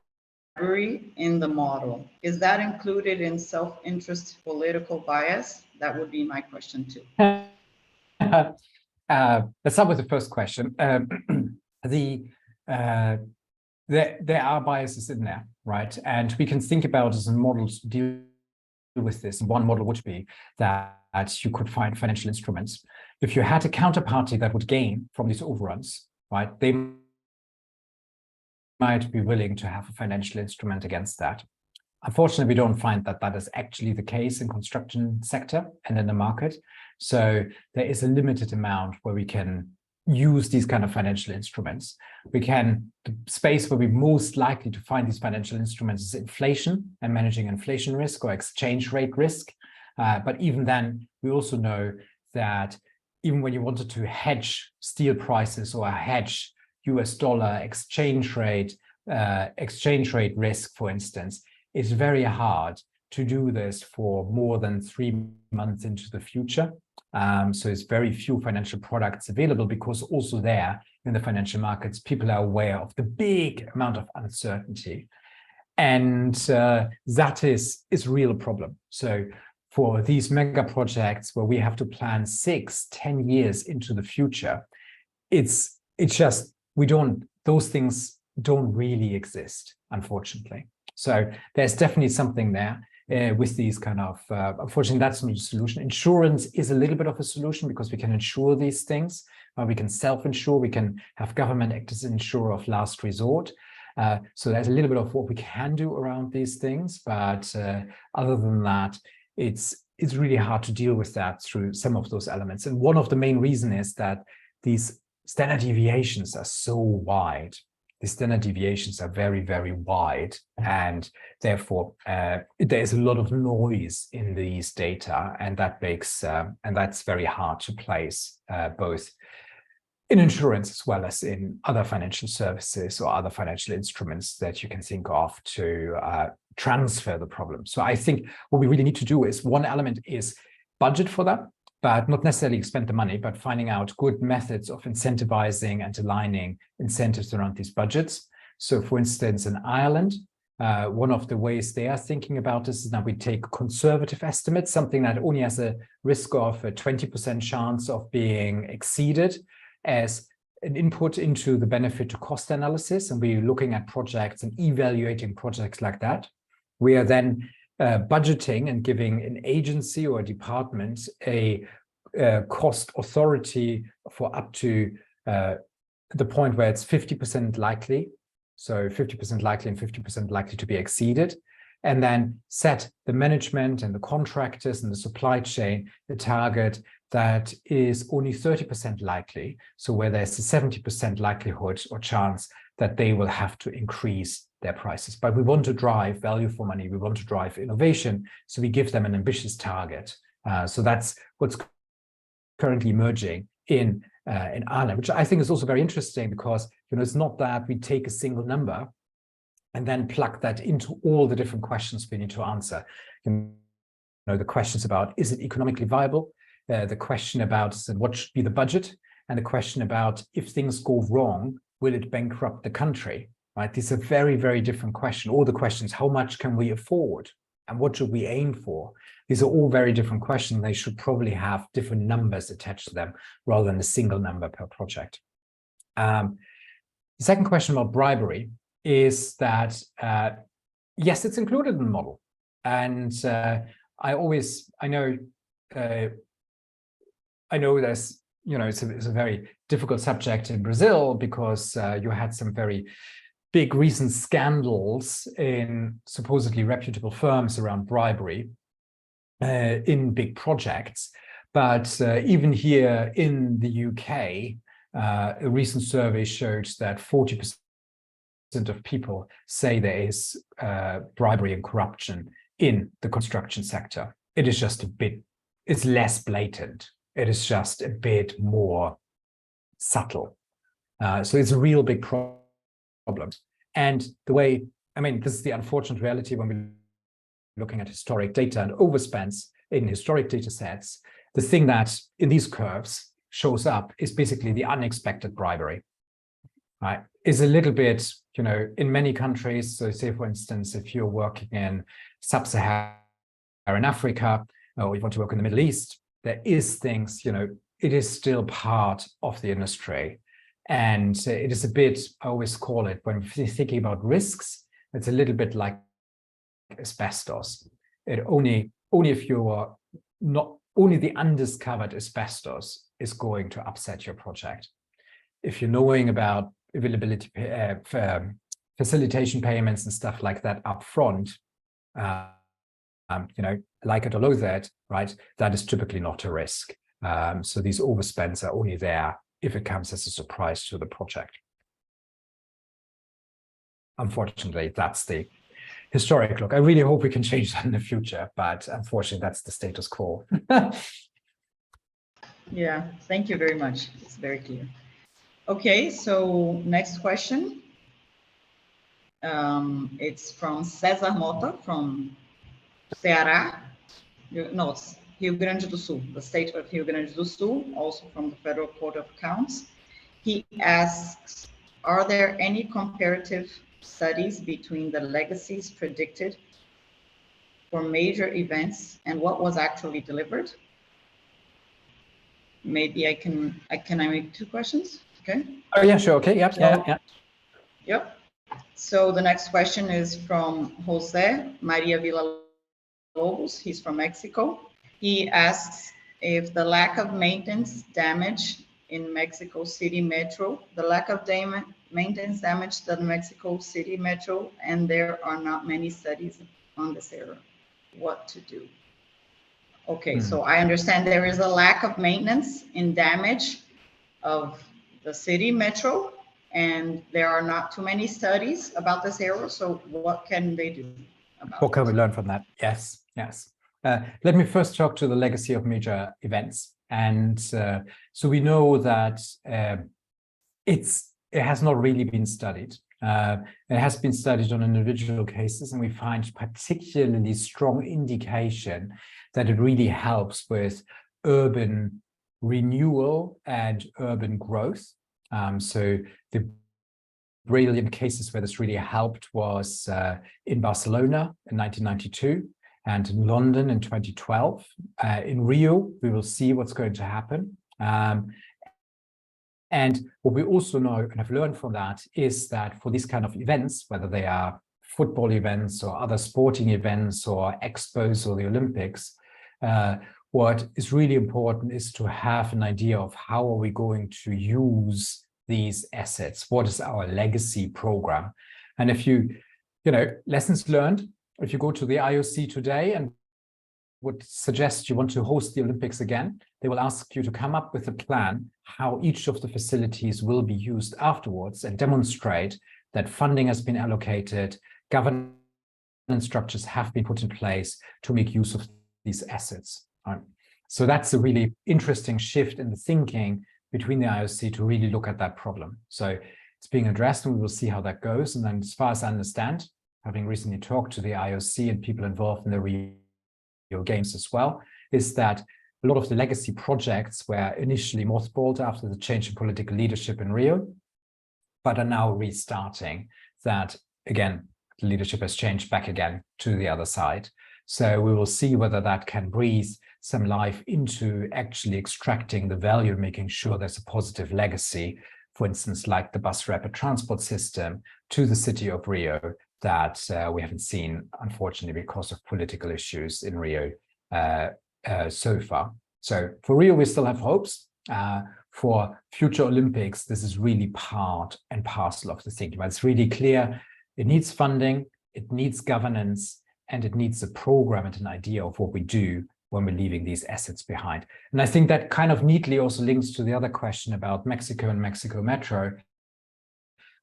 bribery in the model. Is that included in self-interest political bias? That would be my question too. Let's start with the first question. There are biases in there, right? And we can think about as a model to deal with this. One model would be that you could find financial instruments. If you had a counterparty that would gain from these overruns, right, they might be willing to have a financial instrument against that. Unfortunately, we don't find that that is actually the case in construction sector and in the market. So there is a limited amount where we can use these kind of financial instruments. The space where we're most likely to find these financial instruments is inflation and managing inflation risk or exchange rate risk. But even then, we also know that even when you wanted to hedge steel prices or hedge US dollar exchange rate risk, for instance, it's very hard to do this for more than 3 months into the future. So it's very few financial products available because also there in the financial markets, people are aware of the big amount of uncertainty. And that is a real problem. So for these mega projects where we have to plan 6-10 years into the future, it's just, those things don't really exist, unfortunately. So there's definitely something there. With these kind of, unfortunately, that's not a solution. Insurance is a little bit of a solution because we can insure these things. We can self-insure. We can have government act as an insurer of last resort. So there's a little bit of what we can do around these things. But other than that, it's really hard to deal with that through some of those elements. And one of the main reasons is that these standard deviations are so wide. The standard deviations are very, very wide, and therefore there is a lot of noise in these data, and that makes and that's very hard to place both in insurance as well as in other financial services or other financial instruments that you can think of to transfer the problem. So I think what we really need to do is one element is budget for that, but not necessarily spend the money, but finding out good methods of incentivizing and aligning incentives around these budgets. So for instance, in Ireland, one of the ways they are thinking about this is that we take conservative estimates, something that only has a risk of a 20% chance of being exceeded as an input into the benefit to cost analysis. And we're looking at projects and evaluating projects like that. We are then budgeting and giving an agency or a department a cost authority for up to the point where it's 50% likely. So 50% likely and 50% likely to be exceeded. And then set the management and the contractors and the supply chain a target that is only 30% likely. So where there's a 70% likelihood or chance that they will have to increase their prices. But we want to drive value for money. We want to drive innovation. So we give them an ambitious target. So that's what's currently emerging in Ireland, which I think is also very interesting because it's not that we take a single number and then plug that into all the different questions we need to answer. The questions about, is it economically viable? The question about what should be the budget? And the question about, if things go wrong, will it bankrupt the country? Right? These are very, very different questions. All the questions, how much can we afford? And what should we aim for? These are all very different questions. They should probably have different numbers attached to them rather than a single number per project. The second question about bribery is that, yes, it's included in the model. And I know there's, it's a very difficult subject in Brazil because you had some very big recent scandals in supposedly reputable firms around bribery in big projects. But even here in the UK, a recent survey showed that 40% of people say there is bribery and corruption in the construction sector. It is just it's less blatant. It is just a bit more subtle. So it's a real big problem. And this is the unfortunate reality when we're looking at historic data and overspends in historic data sets. The thing that in these curves shows up is basically the unexpected bribery. Right? is a little bit, in many countries. So say, for instance, if you're working in sub-Saharan Africa, or you want to work in the Middle East, there is things, it is still part of the industry. And it is a bit, I always call it, when thinking about risks, it's a little bit like asbestos. It only if you are not, only the undiscovered asbestos is going to upset your project. If you're knowing about availability, facilitation payments and stuff like that up front, like it or loathe it, right? That is typically not a risk. So these overspends are only there if it comes as a surprise to the project. Unfortunately, that's the historic look. I really hope we can change that in the future, but unfortunately, that's the status quo. Yeah, thank you very much. It's very clear. Okay, so next question. It's from César Mota from Ceará. No, it's Rio Grande do Sul, the state of Rio Grande do Sul, also from the Federal Court of Accounts. He asks, are there any comparative studies between the legacies predicted for major events and what was actually delivered? Maybe I can make two questions, okay? Oh yeah, sure, okay, yep, yeah. Yep. So the next question is from Jose Maria Villalobos. He's from Mexico. He asks if the lack of maintenance damage in Mexico City Metro, the lack of maintenance damage to the Mexico City Metro, and there are not many studies on this area. What to do? Okay, so I understand there is a lack of maintenance in damage of the city metro, and there are not too many studies about this area. So what can they do about What can we learn from that? Yes, yes. Let me first talk to the legacy of major events. And so we know that it has not really been studied. It has been studied on individual cases, and we find particularly strong indication that it really helps with urban renewal and urban growth. So the brilliant cases where this really helped was in Barcelona in 1992 and in London in 2012. In Rio, we will see what's going to happen. And what we also know and have learned from that is that for these kind of events, whether they are football events or other sporting events or expos or the Olympics, what is really important is to have an idea of how are we going to use these assets? What is our legacy program? And if lessons learned, if you go to the IOC today and would suggest you want to host the Olympics again, they will ask you to come up with a plan how each of the facilities will be used afterwards and demonstrate that funding has been allocated, governance structures have been put in place to make use of these assets. Right? So that's a really interesting shift in the thinking between the IOC to really look at that problem. So it's being addressed, and we will see how that goes. And then as far as I understand, having recently talked to the IOC and people involved in the Rio Games as well, is that a lot of the legacy projects were initially mothballed after the change in political leadership in Rio, but are now restarting. That, again, the leadership has changed back again to the other side. So we will see whether that can breathe some life into actually extracting the value, making sure there's a positive legacy, for instance, like the bus rapid transport system to the city of Rio that we haven't seen, unfortunately, because of political issues in Rio so far. So for Rio, we still have hopes. For future Olympics, this is really part and parcel of the thinking. But it's really clear it needs funding, it needs governance, and it needs a program and an idea of what we do when we're leaving these assets behind. And I think that kind of neatly also links to the other question about Mexico and Mexico Metro,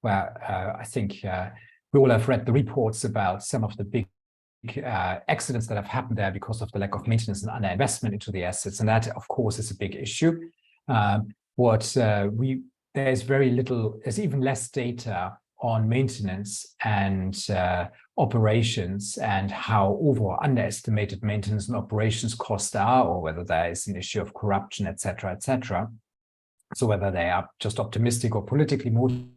where I think we all have read the reports about some of the big accidents that have happened there because of the lack of maintenance and underinvestment into the assets. And that, of course, is a big issue. There's very little, there's even less data on maintenance and operations and how over or underestimated maintenance and operations costs are, or whether there is an issue of corruption, et cetera, et cetera. So whether they are just optimistic or politically motivated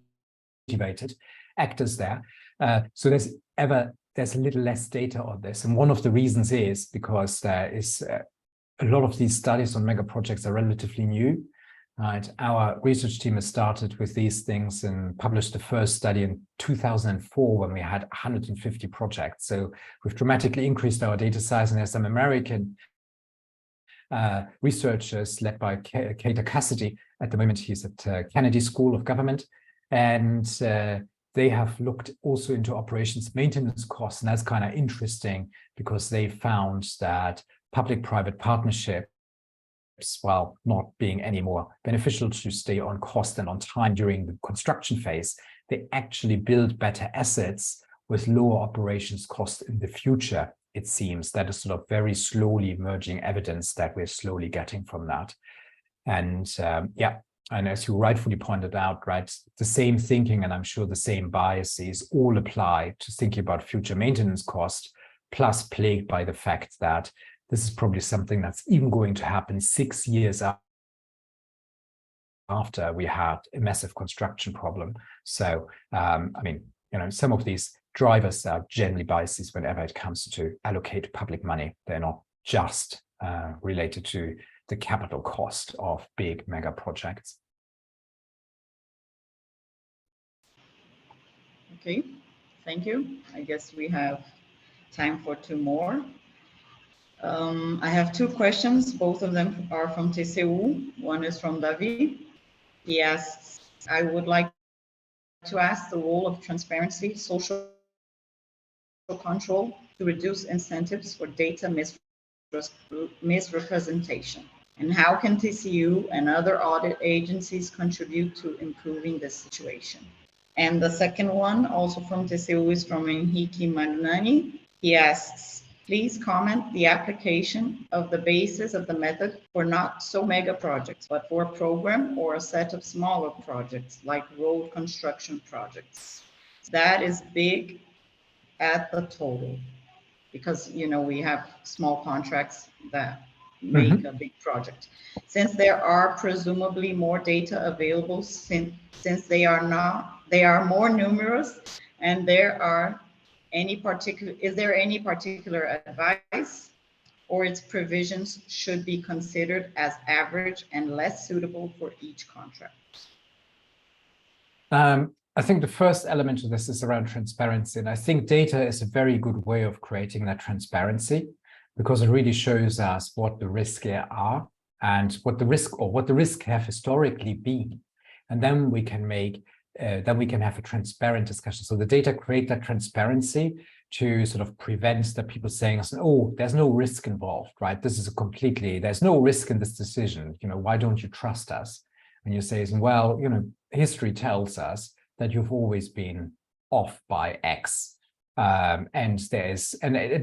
motivated actors there. So there's a little less data on this. And one of the reasons is because there is a lot of these studies on mega projects are relatively new. Right? Our research team has started with these things and published the first study in 2004 when we had 150 projects. So we've dramatically increased our data size, and there's some American researchers led by Kater Cassidy. At the moment, he's at Kennedy School of Government, and they have looked also into operations maintenance costs, and that's kind of interesting because they found that public-private partnerships, while not being any more beneficial to stay on cost and on time during the construction phase, they actually build better assets with lower operations costs in the future. It seems that is sort of very slowly emerging evidence that we're slowly getting from that. And yeah, and as you rightfully pointed out, right, the same thinking, and I'm sure the same biases all apply to thinking about future maintenance cost, plus plagued by the fact that this is probably something that's even going to happen 6 years after we had a massive construction problem. So, I mean, you know, some of these drivers are generally biases whenever it comes to allocate public money. They're not just related to the capital cost of big mega projects. Okay, thank you. I guess we have time for 2 more. I have 2 questions. Both of them are from TCU. One is from David. He asks, I would like to ask the role of transparency, social control to reduce incentives for data misrepresentation. And how can TCU and other audit agencies contribute to improving this situation? And the second one, also from TCU, is from Henrique Magnani. He asks, please comment the application of the basis of the method for not so mega projects, but for a program or a set of smaller projects like road construction projects. That is big at the total, because, you know, we have small contracts that make a big project. Since there are presumably more data available, since they are more numerous, and is there any particular advice or its provisions should be considered as average and less suitable for each contract? I think the first element of this is around transparency. And I think data is a very good way of creating that transparency, because it really shows us what the risks are and what the risk have historically been. And then we can have a transparent discussion. So the data create that transparency to sort of prevent the people saying, oh, there's no risk involved, right? There's no risk in this decision. You know, why don't you trust us? And you say, well, you know, history tells us that you've always been off by X. And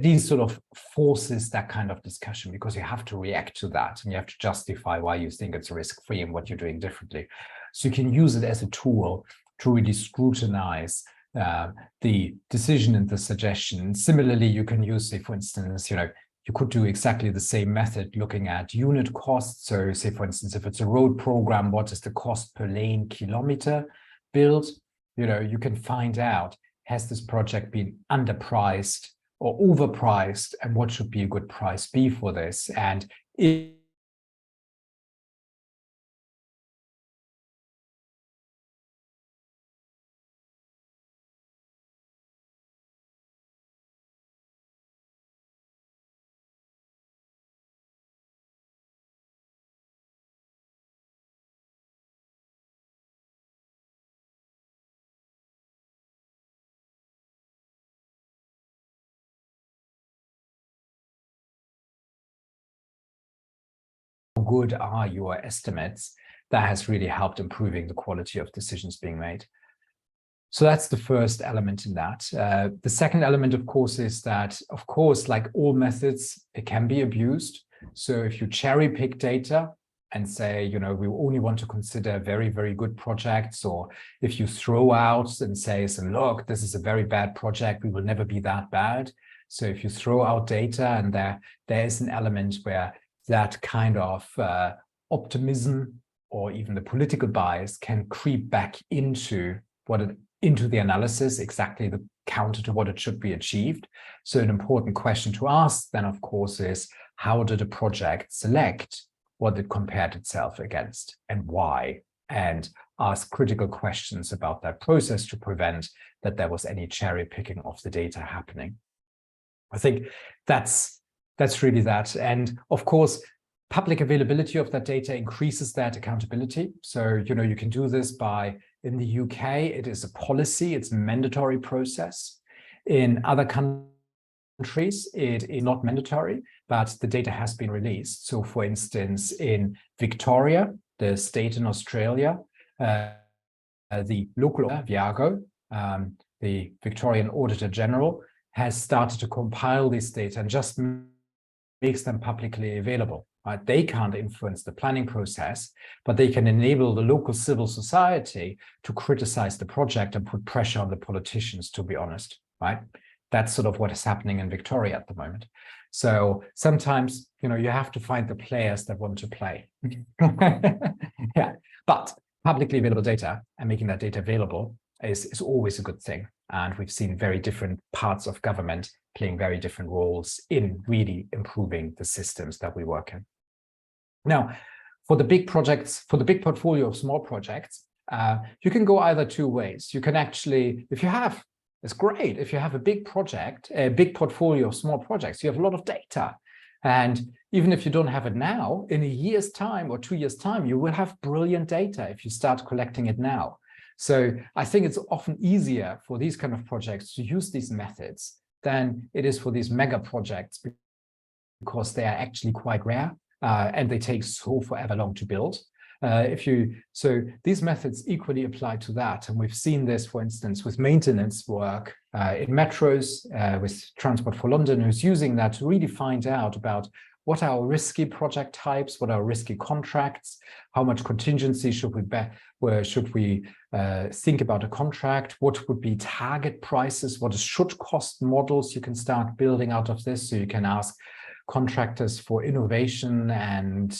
these sort of forces that kind of discussion, because you have to react to that and you have to justify why you think it's risk-free and what you're doing differently. So you can use it as a tool to really scrutinize the decision and the suggestion. Similarly, you can use, say, for instance, you know, you could do exactly the same method looking at unit costs. So say, for instance, if it's a road program, what is the cost per lane kilometer built? You know, you can find out, has this project been underpriced or overpriced, and what should be a good price be for this? And good are your estimates, that has really helped improving the quality of decisions being made. So that's the first element in that. The second element, of course, is that, of course, like all methods, it can be abused. So if you cherry pick data and say, you know, we only want to consider very, very good projects, or if you throw out and say, look, this is a very bad project, we will never be that bad. So if you throw out data and there is an element where that kind of optimism or even the political bias can creep back into what it into the analysis exactly the counter to what it should be achieved. So an important question to ask then, of course, is how did a project select what it compared itself against and why? And ask critical questions about that process to prevent that there was any cherry picking of the data happening. I think that's really that. And of course, public availability of that data increases that accountability. So, you can do this by, in the UK, it is a policy, it's a mandatory process. In other countries, it is not mandatory, but the data has been released. So for instance, in Victoria, the state in Australia, the local Viago, the Victorian Auditor General, has started to compile this data and just makes them publicly available. Right? They can't influence the planning process, but they can enable the local civil society to criticize the project and put pressure on the politicians, to be honest. Right? That's sort of what is happening in Victoria at the moment. So sometimes, you have to find the players that want to play. Yeah, but publicly available data and making that data available is always a good thing. And we've seen very different parts of government playing very different roles in really improving the systems that we work in. Now, for the big projects, for the big portfolio of small projects, you can go either two ways. You can actually, it's great if you have a big project, a big portfolio of small projects, you have a lot of data. And even if you don't have it now, in a year's time or 2 years' time, you will have brilliant data if you start collecting it now. So I think it's often easier for these kind of projects to use these methods than it is for these mega projects, because they are actually quite rare and they take so forever long to build. So these methods equally apply to that. And we've seen this, for instance, with maintenance work in metros, with Transport for London, who's using that to really find out about what are our risky project types, what are risky contracts, how much contingency should we think about a contract, what would be target prices, what is should cost models you can start building out of this. So you can ask contractors for innovation and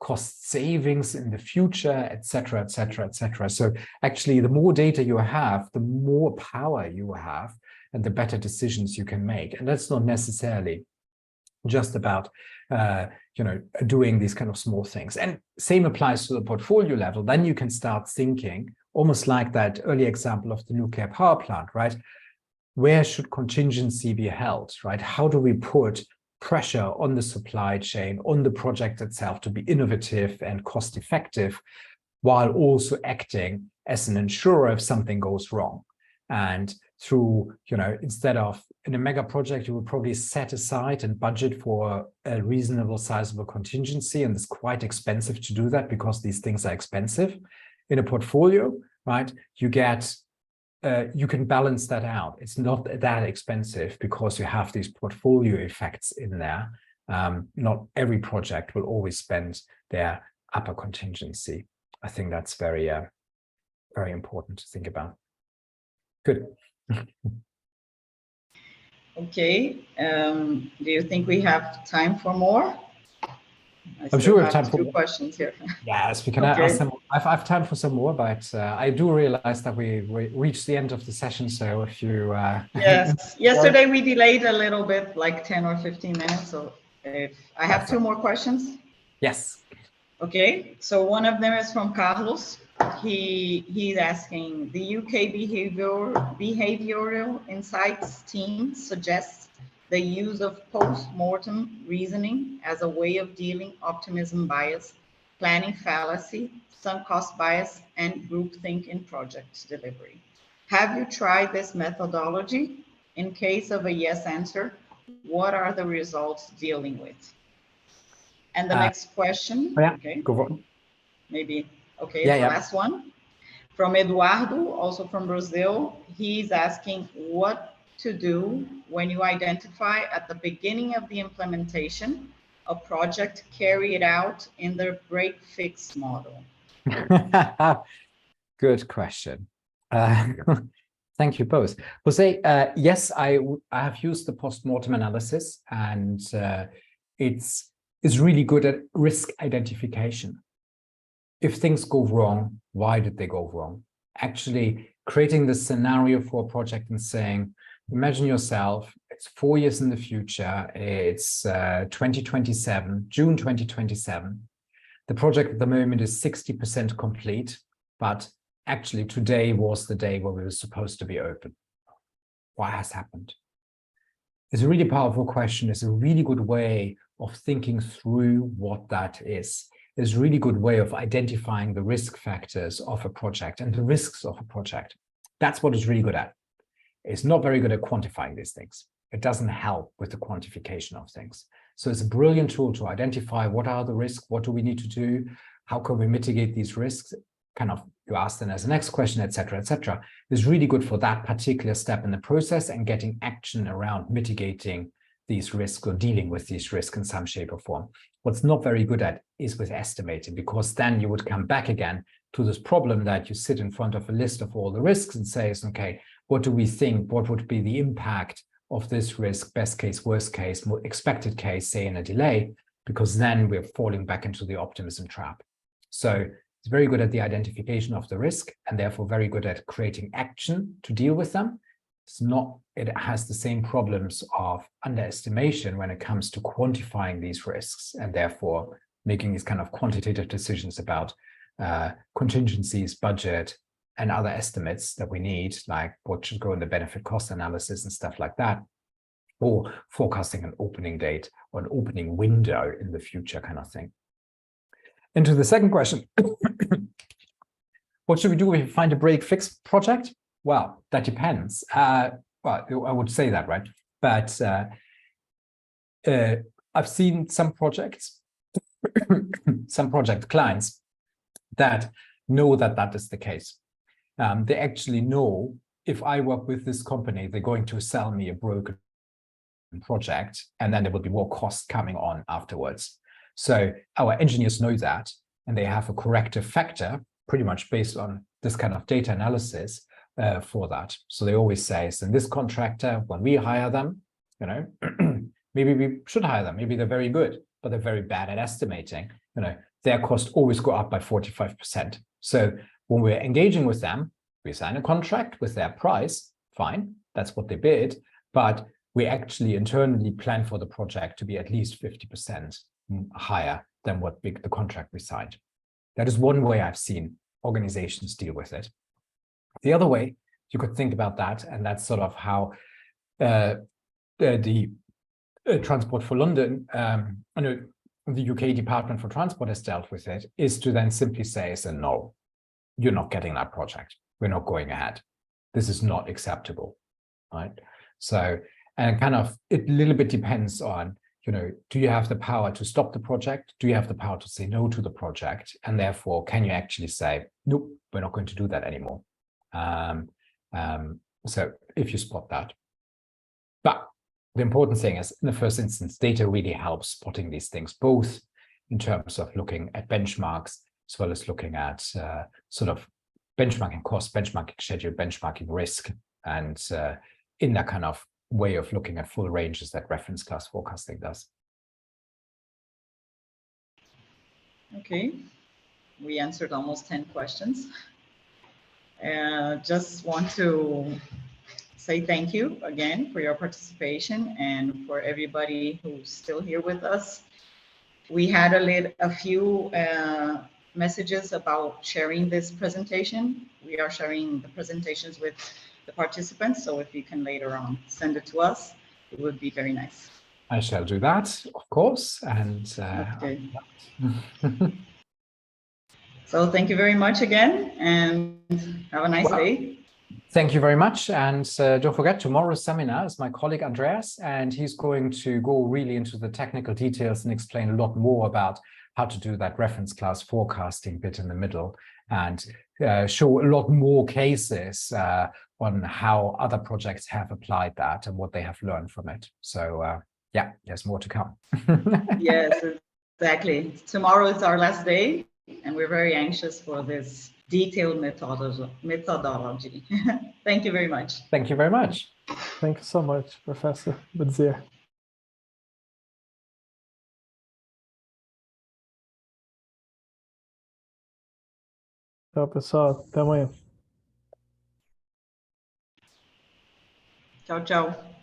cost savings in the future, etc., etc., etc. So actually, the more data you have, the more power you have, and the better decisions you can make. And that's not necessarily just about doing these kind of small things. And same applies to the portfolio level. Then you can start thinking, almost like that early example of the nuclear power plant, right? Where should contingency be held, right? How do we put pressure on the supply chain, on the project itself to be innovative and cost effective, while also acting as an insurer if something goes wrong? And through, instead of in a mega project, you would probably set aside and budget for a reasonable sizable contingency. And it's quite expensive to do that because these things are expensive. In a portfolio, right, you can balance that out. It's not that expensive because you have these portfolio effects in there. Not every project will always spend their upper contingency. I think that's very, very important to think about. Good. Okay. Do you think we have time for more? I'm sure we have time for two questions here. Yes, we can ask them. I have time for some more, but I do realize that we reached the end of the session. So if you yes, yesterday we delayed a little bit, like 10 or 15 minutes. So if I have two more questions. Yes. Okay. So one of them is from Carlos. He's asking, the UK behavioral insights team suggests the use of post-mortem reasoning as a way of dealing optimism bias, planning fallacy, sunk cost bias, and groupthink in project delivery. Have you tried this methodology? In case of a yes answer, what are the results dealing with? And the next question, okay, go on. Maybe, okay, the last one. From Eduardo, also from Brazil, he's asking what to do when you identify at the beginning of the implementation a project carried out in the break-fix model. Good question. Thank you both. Jose, yes, I have used the post-mortem analysis, and it's really good at risk identification. If things go wrong, why did they go wrong? Actually, creating the scenario for a project and saying, imagine yourself, it's 4 years in the future, it's 2027, June 2027. The project at the moment is 60% complete, but actually today was the day where we were supposed to be open. What has happened? It's a really powerful question. It's a really good way of thinking through what that is. It's a really good way of identifying the risk factors of a project and the risks of a project. That's what it's really good at. It's not very good at quantifying these things. It doesn't help with the quantification of things. So it's a brilliant tool to identify what are the risks, what do we need to do, how can we mitigate these risks, kind of you ask then as the next question, etc., etc. It's really good for that particular step in the process and getting action around mitigating these risks or dealing with these risks in some shape or form. What's not very good at is with estimating, because then you would come back again to this problem that you sit in front of a list of all the risks and say, okay, what do we think? What would be the impact of this risk, best case, worst case, more expected case, say in a delay, because then we're falling back into the optimism trap. So it's very good at the identification of the risk and therefore very good at creating action to deal with them. It has the same problems of underestimation when it comes to quantifying these risks and therefore making these kind of quantitative decisions about contingencies, budget, and other estimates that we need, like what should go in the benefit cost analysis and stuff like that, or forecasting an opening date or an opening window in the future kind of thing. Into the second question, what should we do if we find a break-fix project? Well, that depends. Well, I would say that, right? But I've seen some projects, some project clients that know that that is the case. They actually know if I work with this company, they're going to sell me a broken project, and then there will be more cost coming on afterwards. So our engineers know that, and they have a corrective factor pretty much based on this kind of data analysis for that. So they always say, so in this contractor, when we hire them, you know, maybe we should hire them. Maybe they're very good, but they're very bad at estimating. You know, their costs always go up by 45%. So when we're engaging with them, we sign a contract with their price, fine, that's what they bid, but we actually internally plan for the project to be at least 50% higher than what the contract we signed. That is one way I've seen organizations deal with it. The other way you could think about that, and that's sort of how the Transport for London, I know the UK Department for Transport has dealt with it, is to then simply say, so no, you're not getting that project. We're not going ahead. This is not acceptable, right? So, and kind of, it a little bit depends on, you know, do you have the power to stop the project? Do you have the power to say no to the project? And therefore, can you actually say, nope, we're not going to do that anymore? So if you spot that. But the important thing is, in the first instance, data really helps spotting these things, both in terms of looking at benchmarks, as well as looking at sort of benchmarking cost, benchmarking schedule, benchmarking risk, and in that kind of way of looking at full ranges that reference class forecasting does. Okay, we answered almost 10 questions. Just want to say thank you again for your participation and for everybody who's still here with us. We had a few messages about sharing this presentation. We are sharing the presentations with the participants, so if you can later on send it to us, it would be very nice. I shall do that, of course, and okay. So thank you very much again, and have a nice day. Thank you very much, and don't forget, tomorrow's seminar is my colleague Andreas, and he's going to go really into the technical details and explain a lot more about how to do that reference class forecasting bit in the middle, and show a lot more cases on how other projects have applied that and what they have learned from it. So yeah, there's more to come. Yes, exactly. Tomorrow is our last day, and we're very anxious for this detailed methodology. Thank you very much. Thank you very much. Thank you so much, Professor Budzier. Tchau, pessoal. Até amanhã. Tchau, tchau.